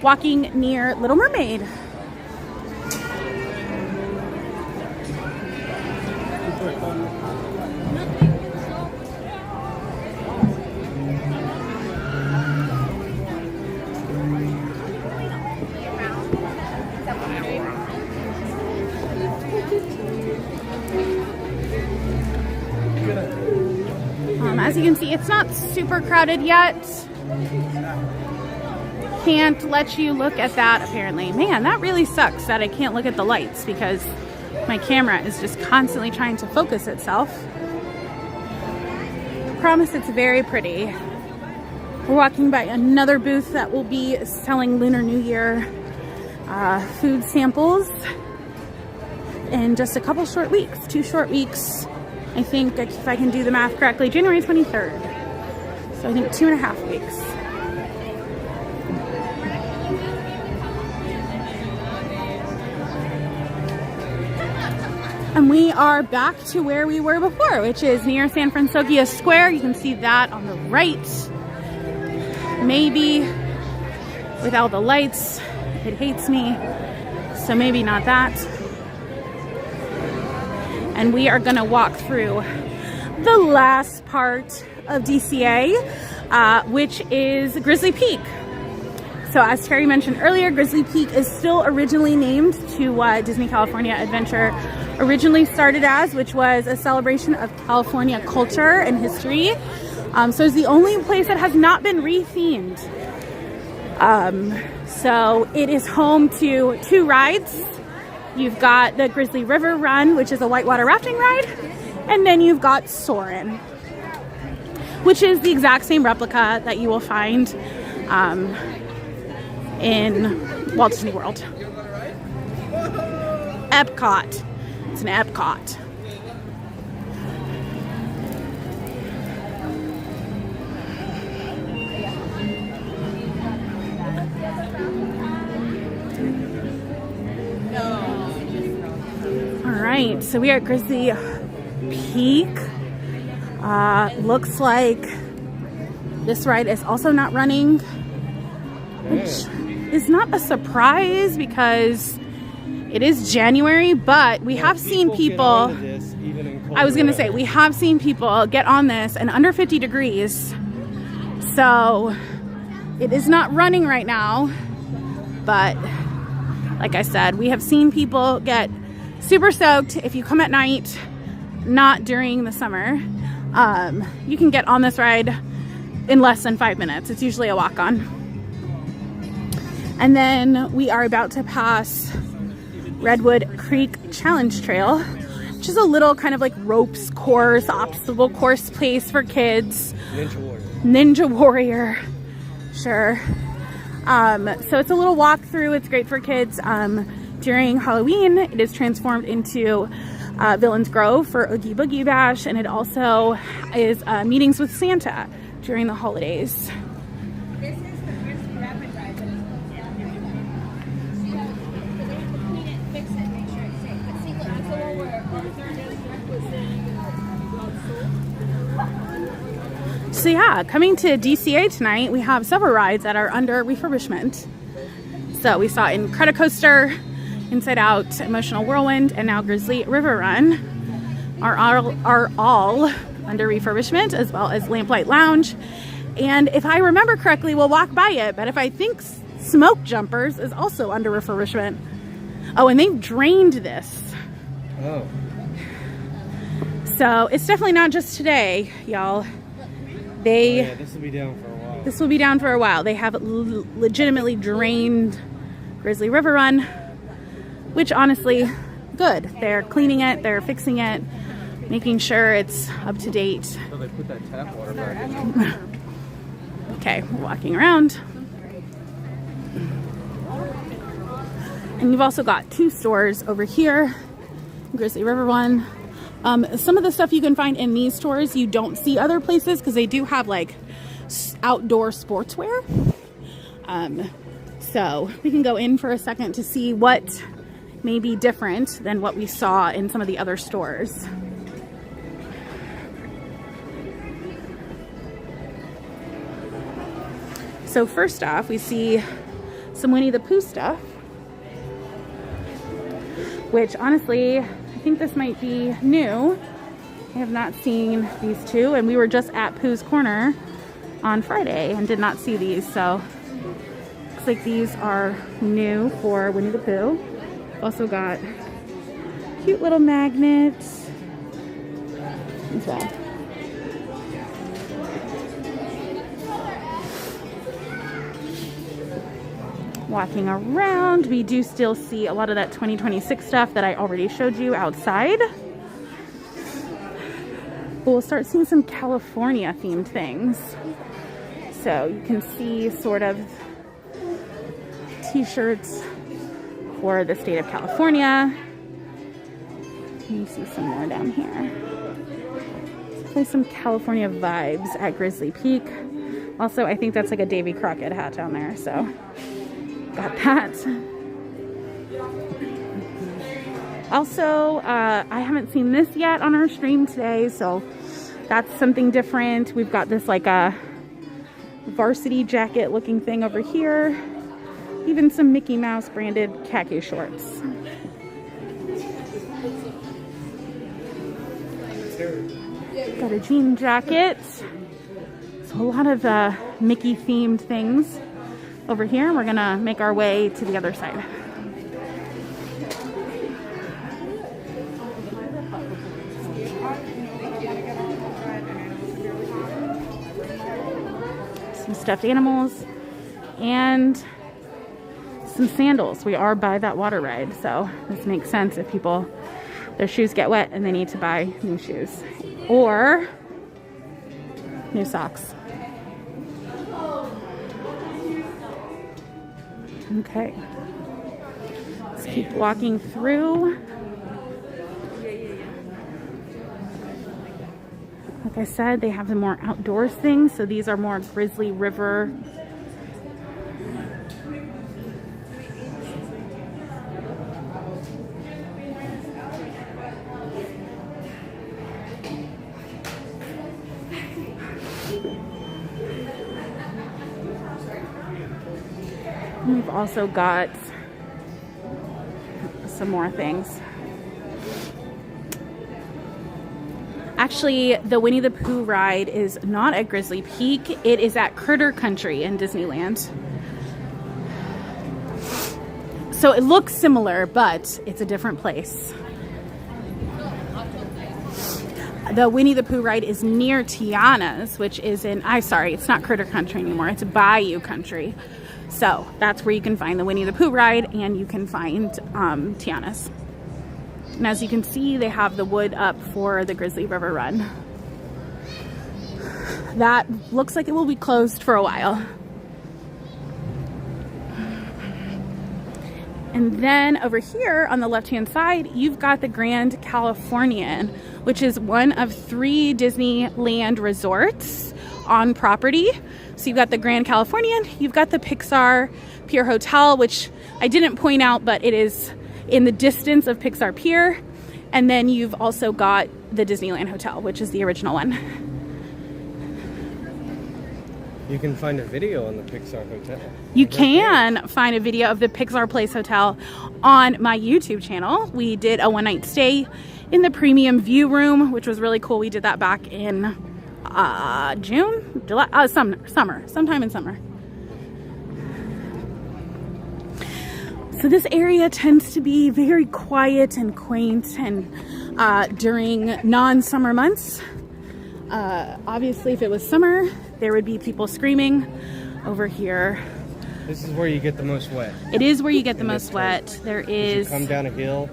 walking near Little Mermaid. As you can see, it's not super crowded yet. Can't let you look at that apparently. Man, that really sucks that I can't look at the lights because my camera is just constantly trying to focus itself. I promise it's very pretty. We're walking by another booth that will be selling Lunar New Year food samples in just a couple short weeks, 2 short weeks. I think, if I can do the math correctly, January 23rd. So I think 2.5 weeks. And we are back to where we were before, which is near San Francisco Square. You can see that on the right. Maybe with all the lights, it hates me. So maybe not that. And we are gonna walk through the last part of DCA, which is Grizzly Peak. So as Terry mentioned earlier, Grizzly Peak is still originally named to what Disney California Adventure originally started as, which was a celebration of California culture and history. So it's the only place that has not been rethemed. So it is home to 2 rides. You've got the Grizzly River Run, which is a whitewater rafting ride, and then you've got Soarin', which is the exact same replica that you will find in Walt Disney World. Epcot. It's an Epcot. Alright, so we are at Grizzly Peak. Looks like this ride is also not running, which is not a surprise because it is January, but we have seen people, I was going to say, we have seen people get on this and under 50 degrees. So it is not running right now, but like I said, we have seen people get super soaked. If you come at night, not during the summer, you can get on this ride in less than 5 minutes. It's usually a walk-on. And then we are about to pass Redwood Creek Challenge Trail, which is a little kind of like ropes course, obstacle course place for kids. Ninja Warrior. Sure. So it's a little walkthrough. It's great for kids. During Halloween, it is transformed into Villains Grove for Oogie Boogie Bash, and it also is meetings with Santa during the holidays. This is the Grizzly Rapid Ride, but they have to clean it, fix it, make sure it's safe. But see, look, that's the one where Arthur was saying So yeah, coming to DCA tonight, we have several rides that are under refurbishment. So we saw Incredicoaster, Inside Out, Emotional Whirlwind, and now Grizzly River Run are all under refurbishment, as well as Lamplight Lounge. And if I remember correctly, we'll walk by it, but if I think Smoke Jumpers is also under refurbishment. Oh, and they've drained this. Oh. So it's definitely not just today, y'all. They... Yeah, this will be down for a while. This will be down for a while. They have legitimately drained Grizzly River Run, which honestly, good. They're cleaning it, they're fixing it, making sure it's up to date. So they put that tap water back in. Okay, we're walking around. And you've also got two stores over here, Grizzly River Run. Some of the stuff you can find in these stores you don't see other places because they do have like outdoor sportswear. So we can go in for a second to see what may be different than what we saw in some of the other stores. So first off, we see some Winnie the Pooh stuff, which honestly, I think this might be new. I have not seen these two, and we were just at Pooh's Corner on Friday and did not see these, so looks like these are new for Winnie the Pooh. Also got cute little magnets as well. Walking around, we do still see a lot of that 2026 stuff that I already showed you outside. But we'll start seeing some California themed things. So you can see sort of t-shirts for the state of California. You see some more down here. Definitely some California vibes at Grizzly Peak. Also, I think that's like a Davy Crockett hat down there, so got that. Also, I haven't seen this yet on our stream today, so that's something different. We've got this like a varsity jacket looking thing over here. Even some Mickey Mouse branded khaki shorts. Got a jean jacket. So a lot of Mickey themed things over here. We're gonna make our way to the other side. Some stuffed animals and some sandals. We are by that water ride, so this makes sense if people, their shoes get wet and they need to buy new shoes or new socks. Okay, let's keep walking through. Like I said, they have the more outdoors things, so these are more Grizzly River. We've also got some more things. Actually, the Winnie the Pooh ride is not at Grizzly Peak. It is at Critter Country in Disneyland. So it looks similar, but it's a different place. The Winnie the Pooh ride is near Tiana's, which is in, it's not Critter Country anymore. It's Bayou Country. So that's where you can find the Winnie the Pooh ride, and you can find Tiana's. And as you can see, they have the wood up for the Grizzly River Run. That looks like it will be closed for a while. And then over here on the left-hand side, you've got the Grand Californian, which is one of 3 Disneyland resorts on property. So you've got the Grand Californian, you've got the Pixar Pier Hotel, which I didn't point out, but it is in the distance of Pixar Pier. And then you've also got the Disneyland Hotel, which is the original one. You can find a video on the Pixar Hotel. You can find a video of the Pixar Place Hotel on my YouTube channel. We did a one-night stay in the premium view room, which was really cool. We did that back in June, July, sometime in summer. So this area tends to be very quiet and quaint, and during non-summer months. Obviously, if it was summer, there would be people screaming. Over here, This is where you get the most wet. it is where you get the most wet. There You is, come down a hill,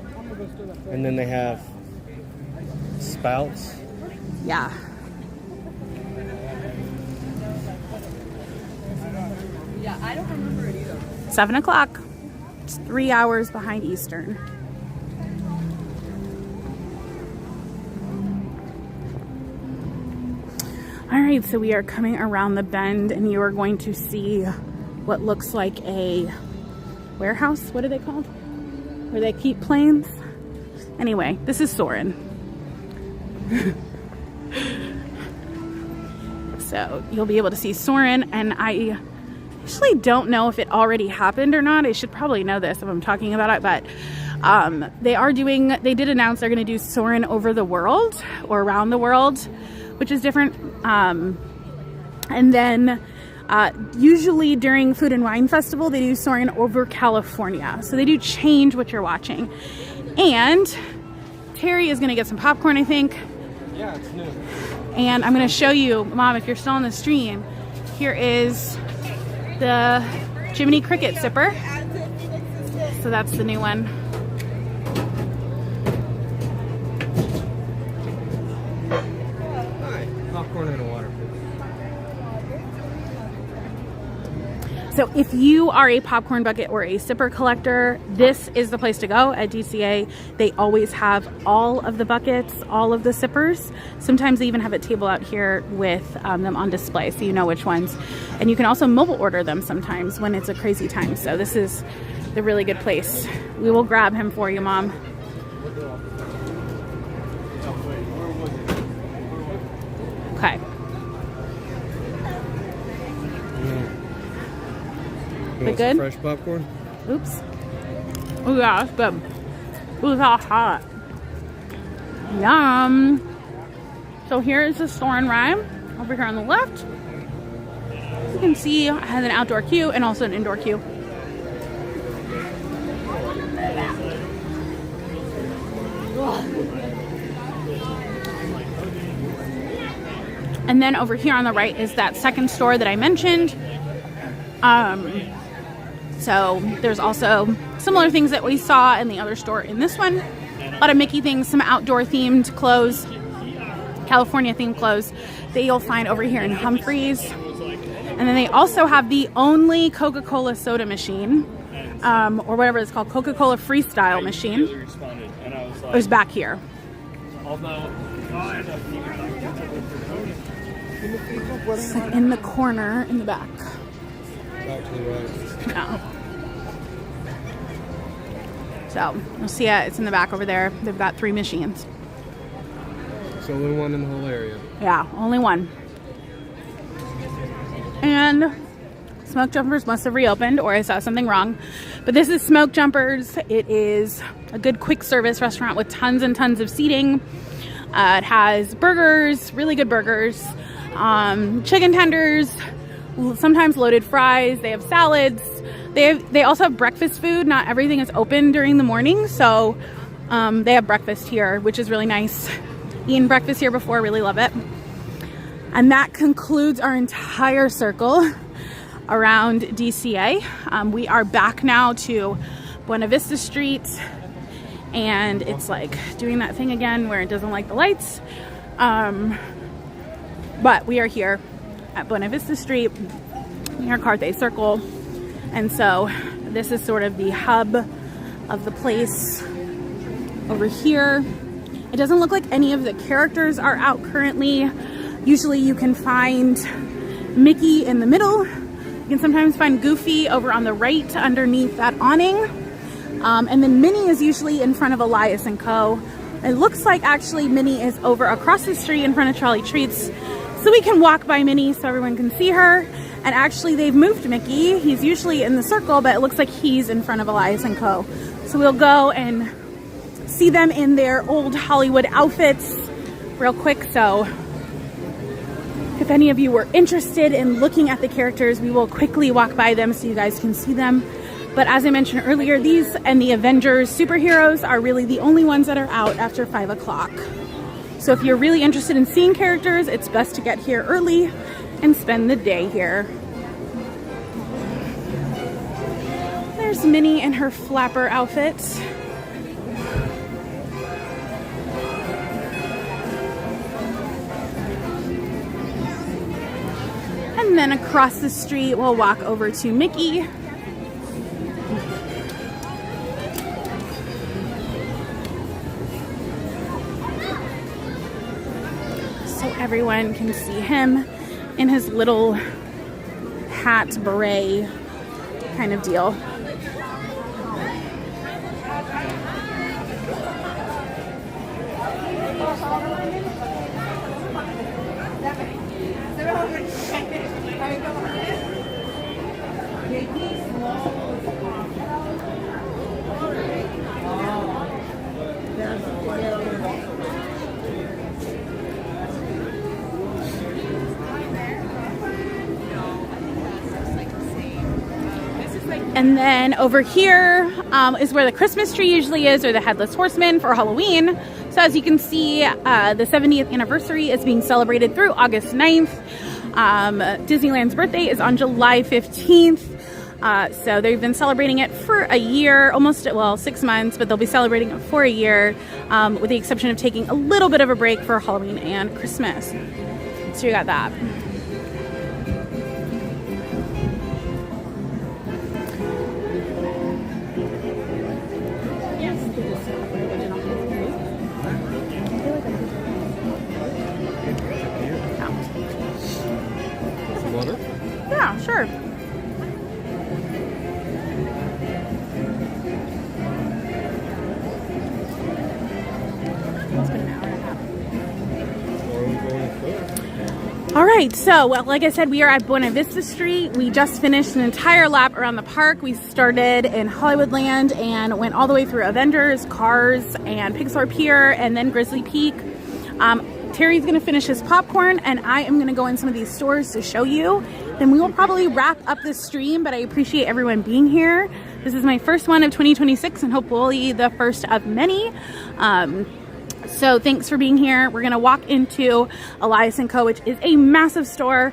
and then they have spouts. yeah. Yeah, I don't remember it either. 7 o'clock. It's 3 hours behind Eastern. All right, so we are coming around the bend, and you are going to see what looks like a warehouse. What are they called? Where they keep planes? Anyway, this is Soarin'. So you'll be able to see Soarin', and I actually don't know if it already happened or not. I should probably know this if I'm talking about it, but they did announce they're going to do Soarin' over the world, or around the world, which is different. And then usually during Food and Wine Festival, they do Soarin' over California. So they do change what you're watching. And Terry is going to get some popcorn, I think. Yeah, it's new. And I'm going to show you, Mom, if you're still on the stream, here is the Jiminy Cricket sipper. So that's the new one. Hi. Popcorn and a water, please. So if you are a popcorn bucket or a sipper collector, this is the place to go at DCA. They always have all of the buckets, all of the sippers. Sometimes they even have a table out here with them on display, so you know which ones. And you can also mobile order them sometimes when it's a crazy time. So this is the really good place. We will grab him for you, Mom. Okay. You want good? some fresh popcorn? Oops. Oh yeah, that's good. Ooh, that's hot. Yum. So here is the Soarin' ride over here on the left. You can see it has an outdoor queue and also an indoor queue. And then over here on the right is that second store that I mentioned. So there's also similar things that we saw in the other store in this one. A lot of Mickey things, some outdoor themed clothes, California themed clothes that you'll find over here in Humphreys. And then they also have the only Coca-Cola soda machine, or whatever it's called, Coca-Cola Freestyle machine. It was back here. It's like in the corner in the back. Back to the right. No. So you'll see it. It's in the back over there. They've got 3 machines. It's the only one in the whole area. Yeah, only one. And Smoke Jumpers must have reopened, or I saw something wrong. But this is Smoke Jumpers. It is a good quick service restaurant with tons and tons of seating. It has burgers, really good burgers, chicken tenders, sometimes loaded fries. They have salads. They also have breakfast food. Not everything is open during the morning, so they have breakfast here, which is really nice. Eaten breakfast here before, really love it. And that concludes our entire circle around DCA. We are back now to Buena Vista Street, and it's like doing that thing again where it doesn't like the lights. But we are here at Buena Vista Street near Carthay Circle. And so this is sort of the hub of the place. Over here, it doesn't look like any of the characters are out currently. Usually you can find Mickey in the middle. You can sometimes find Goofy over on the right underneath that awning. And then Minnie is usually in front of Elias & Co. It looks like actually Minnie is over across the street in front of Charlie Treats. So we can walk by Minnie so everyone can see her. And actually they've moved Mickey. He's usually in the circle, but it looks like he's in front of Elias & Co. So we'll go and see them in their old Hollywood outfits real quick. So if any of you were interested in looking at the characters, we will quickly walk by them so you guys can see them. But as I mentioned earlier, these and the Avengers superheroes are really the only ones that are out after 5 o'clock. So if you're really interested in seeing characters, it's best to get here early and spend the day here. There's Minnie in her flapper outfit. And then across the street, we'll walk over to Mickey. So everyone can see him in his little hat, beret kind of deal. And then over here is where the Christmas tree usually is, or the Headless Horseman for Halloween. So as you can see, the 70th anniversary is being celebrated through August 9th. Disneyland's birthday is on July 15th. So they've been celebrating it for a year, almost, well, 6 months, but they'll be celebrating it for a year, with the exception of taking a little bit of a break for Halloween and Christmas. So you got that. Water? Yeah, sure. It's been an hour and a half. All right, so well, like I said, we are at Buena Vista Street. We just finished an entire lap around the park. We started in Hollywoodland and went all the way through Avengers, Cars, and Pixar Pier, and then Grizzly Peak. Terry's going to finish his popcorn, and I am going to go in some of these stores to show you. Then we will probably wrap up this stream, but I appreciate everyone being here. This is my first one of 2026 and hopefully the first of many. So thanks for being here. We're going to walk into Elias & Co., which is a massive store,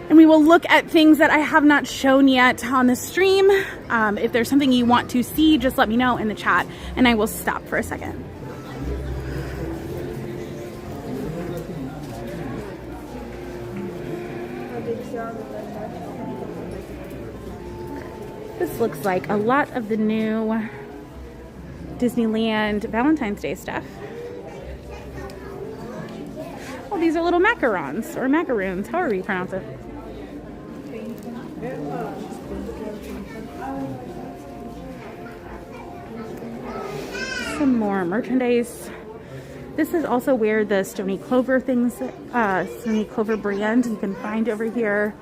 and we will look at things that I have not shown yet on the stream. If there's something you want to see, just let me know in the chat, and I will stop for a second. This looks like a lot of the new Disneyland Valentine's Day stuff. Oh, these are little macarons or macaroons, however you pronounce it. Some more merchandise. This is also where the Stony Clover things, Stony Clover brand you can find over here.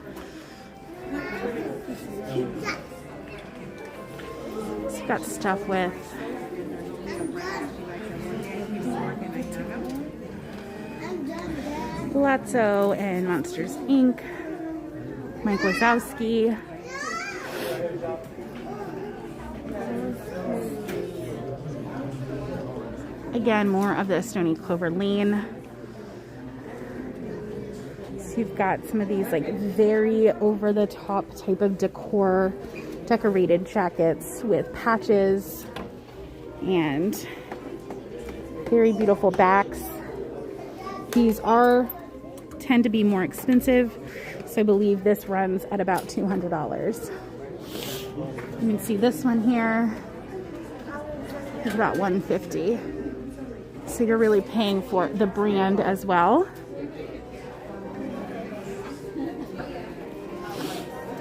So you've got stuff with Palazzo and Monsters Inc. Mike Wazowski. Again, more of the Stony Clover Lane. So you've got some of these like very over-the-top type of decor, decorated jackets with patches and very beautiful backs. These tend to be more expensive, so I believe this runs at about $200. You can see this one here. is about $150. So you're really paying for the brand as well.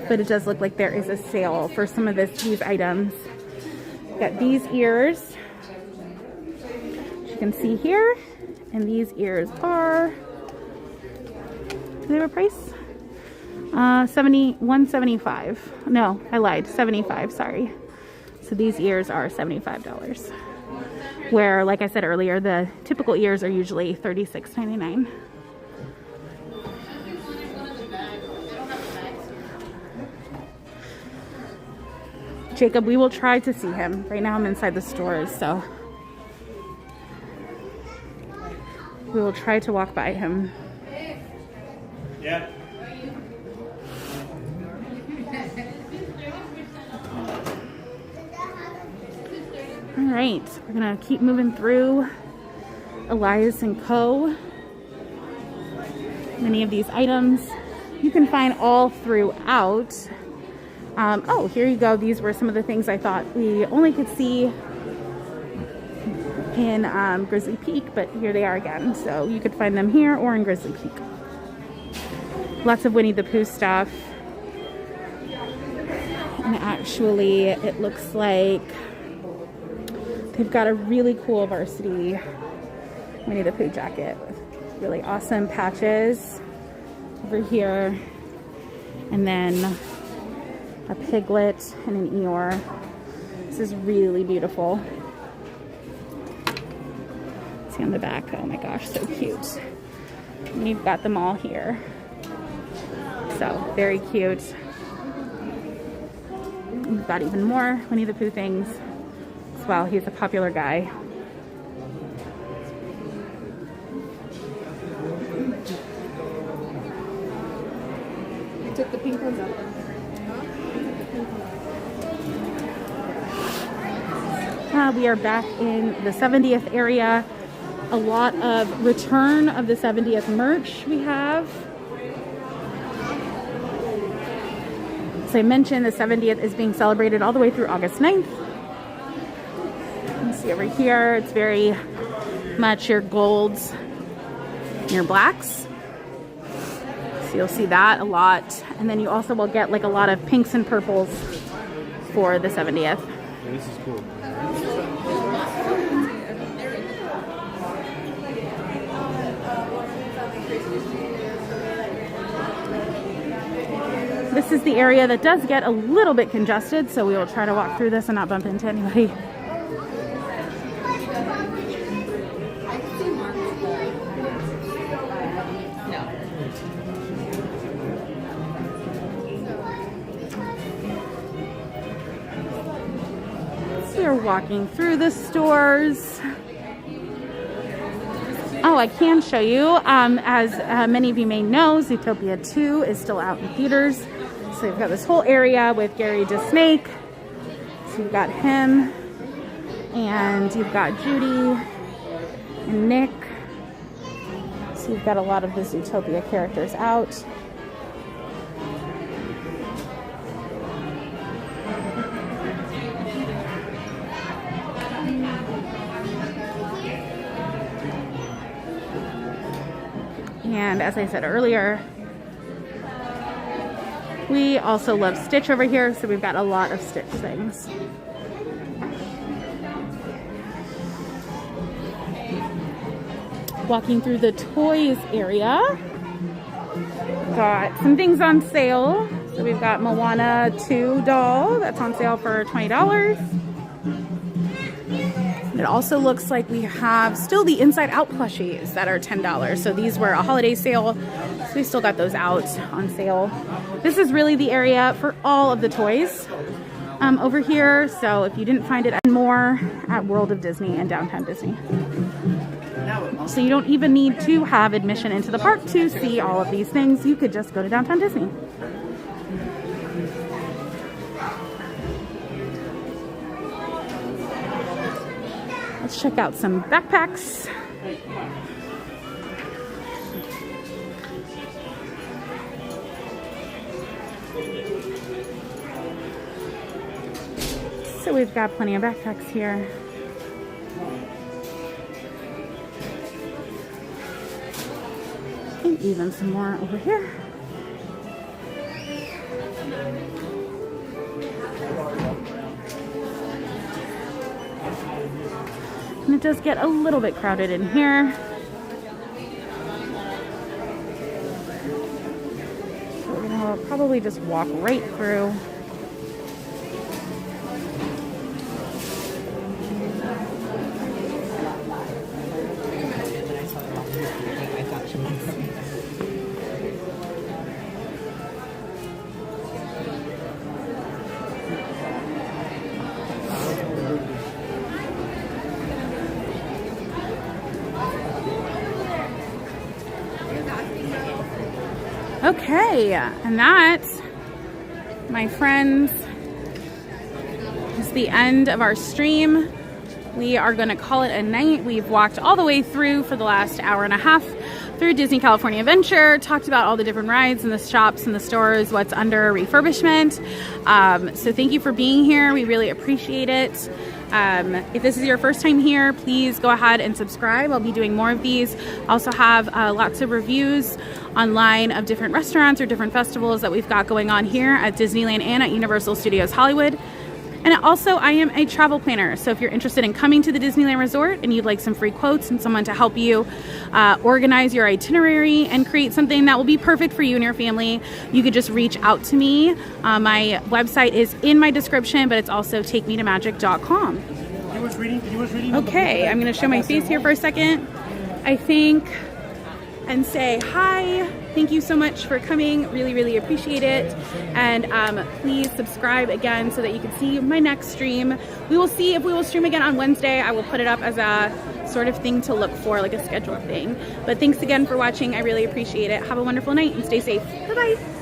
But it does look like there is a sale for some of these items. Got these ears, you can see here, and these ears are, do they have a price? $175. No, I lied, 75, sorry. So these ears are $75. Where, like I said earlier, the typical ears are usually $36.99. Jacob, we will try to see him. Right now I'm inside the stores, so we will try to walk by him. Yeah. All right, we're gonna keep moving through Elias & Co. Many of these items you can find all throughout. Oh, here you go. These were some of the things I thought we only could see in Grizzly Peak, but here they are again. So you could find them here or in Grizzly Peak. Lots of Winnie the Pooh stuff. And actually, it looks like they've got a really cool varsity Winnie the Pooh jacket with really awesome patches over here. And then a Piglet and an Eeyore. This is really beautiful. See on the back, oh my gosh, so cute. And you've got them all here. So, very cute. We've got even more Winnie the Pooh things as well. He's a popular guy. I took the pink ones out. We are back in the 70th area. A lot of return of the 70th merch we have. As I mentioned, the 70th is being celebrated all the way through August 9th. You can see over here, it's very much your golds and your blacks. So you'll see that a lot. And then you also will get like a lot of pinks and purples for the 70th. Yeah, this is cool. This is the area that does get a little bit congested, so we will try to walk through this and not bump into anybody. So we're walking through the stores. Oh, I can show you. As many of you may know, Zootopia 2 is still out in theaters. So you've got this whole area with Gary DeSnake. So you've got him, and you've got Judy and Nick. So you've got a lot of the Zootopia characters out. And as I said earlier, we also love Stitch over here, so we've got a lot of Stitch things. Walking through the toys area, got some things on sale. So we've got Moana 2 doll that's on sale for $20. It also looks like we have still the Inside Out plushies that are $10. So these were a holiday sale, so we still got those out on sale. This is really the area for all of the toys over here. So if you didn't find it more at World of Disney and Downtown Disney. So you don't even need to have admission into the park to see all of these things. You could just go to Downtown Disney. Let's check out some backpacks. So we've got plenty of backpacks here. even some more over here. And it does get a little bit crowded in here. So we're gonna probably just walk right through. Okay, and that, my friends, is the end of our stream. We are going to call it a night. We've walked all the way through for the last hour and a half through Disney California Adventure, talked about all the different rides and the shops and the stores, what's under refurbishment. So thank you for being here. We really appreciate it. If this is your first time here, please go ahead and subscribe. I'll be doing more of these. I also have lots of reviews online of different restaurants or different festivals that we've got going on here at Disneyland and at Universal Studios Hollywood. And also, I am a travel planner, so if you're interested in coming to the Disneyland Resort and you'd like some free quotes and someone to help you organize your itinerary and create something that will be perfect for you and your family, you could just reach out to me. My website is in my description, but it's also takemetomagic.com. Okay, I'm going to show my face here for a second, I think, and say hi. Thank you so much for coming. Really, really appreciate it. And please subscribe again so that you can see my next stream. We will see if we will stream again on Wednesday. I will put it up as a sort of thing to look for, like a scheduled thing. But thanks again for watching. I really appreciate it. Have a wonderful night and stay safe. Bye-bye.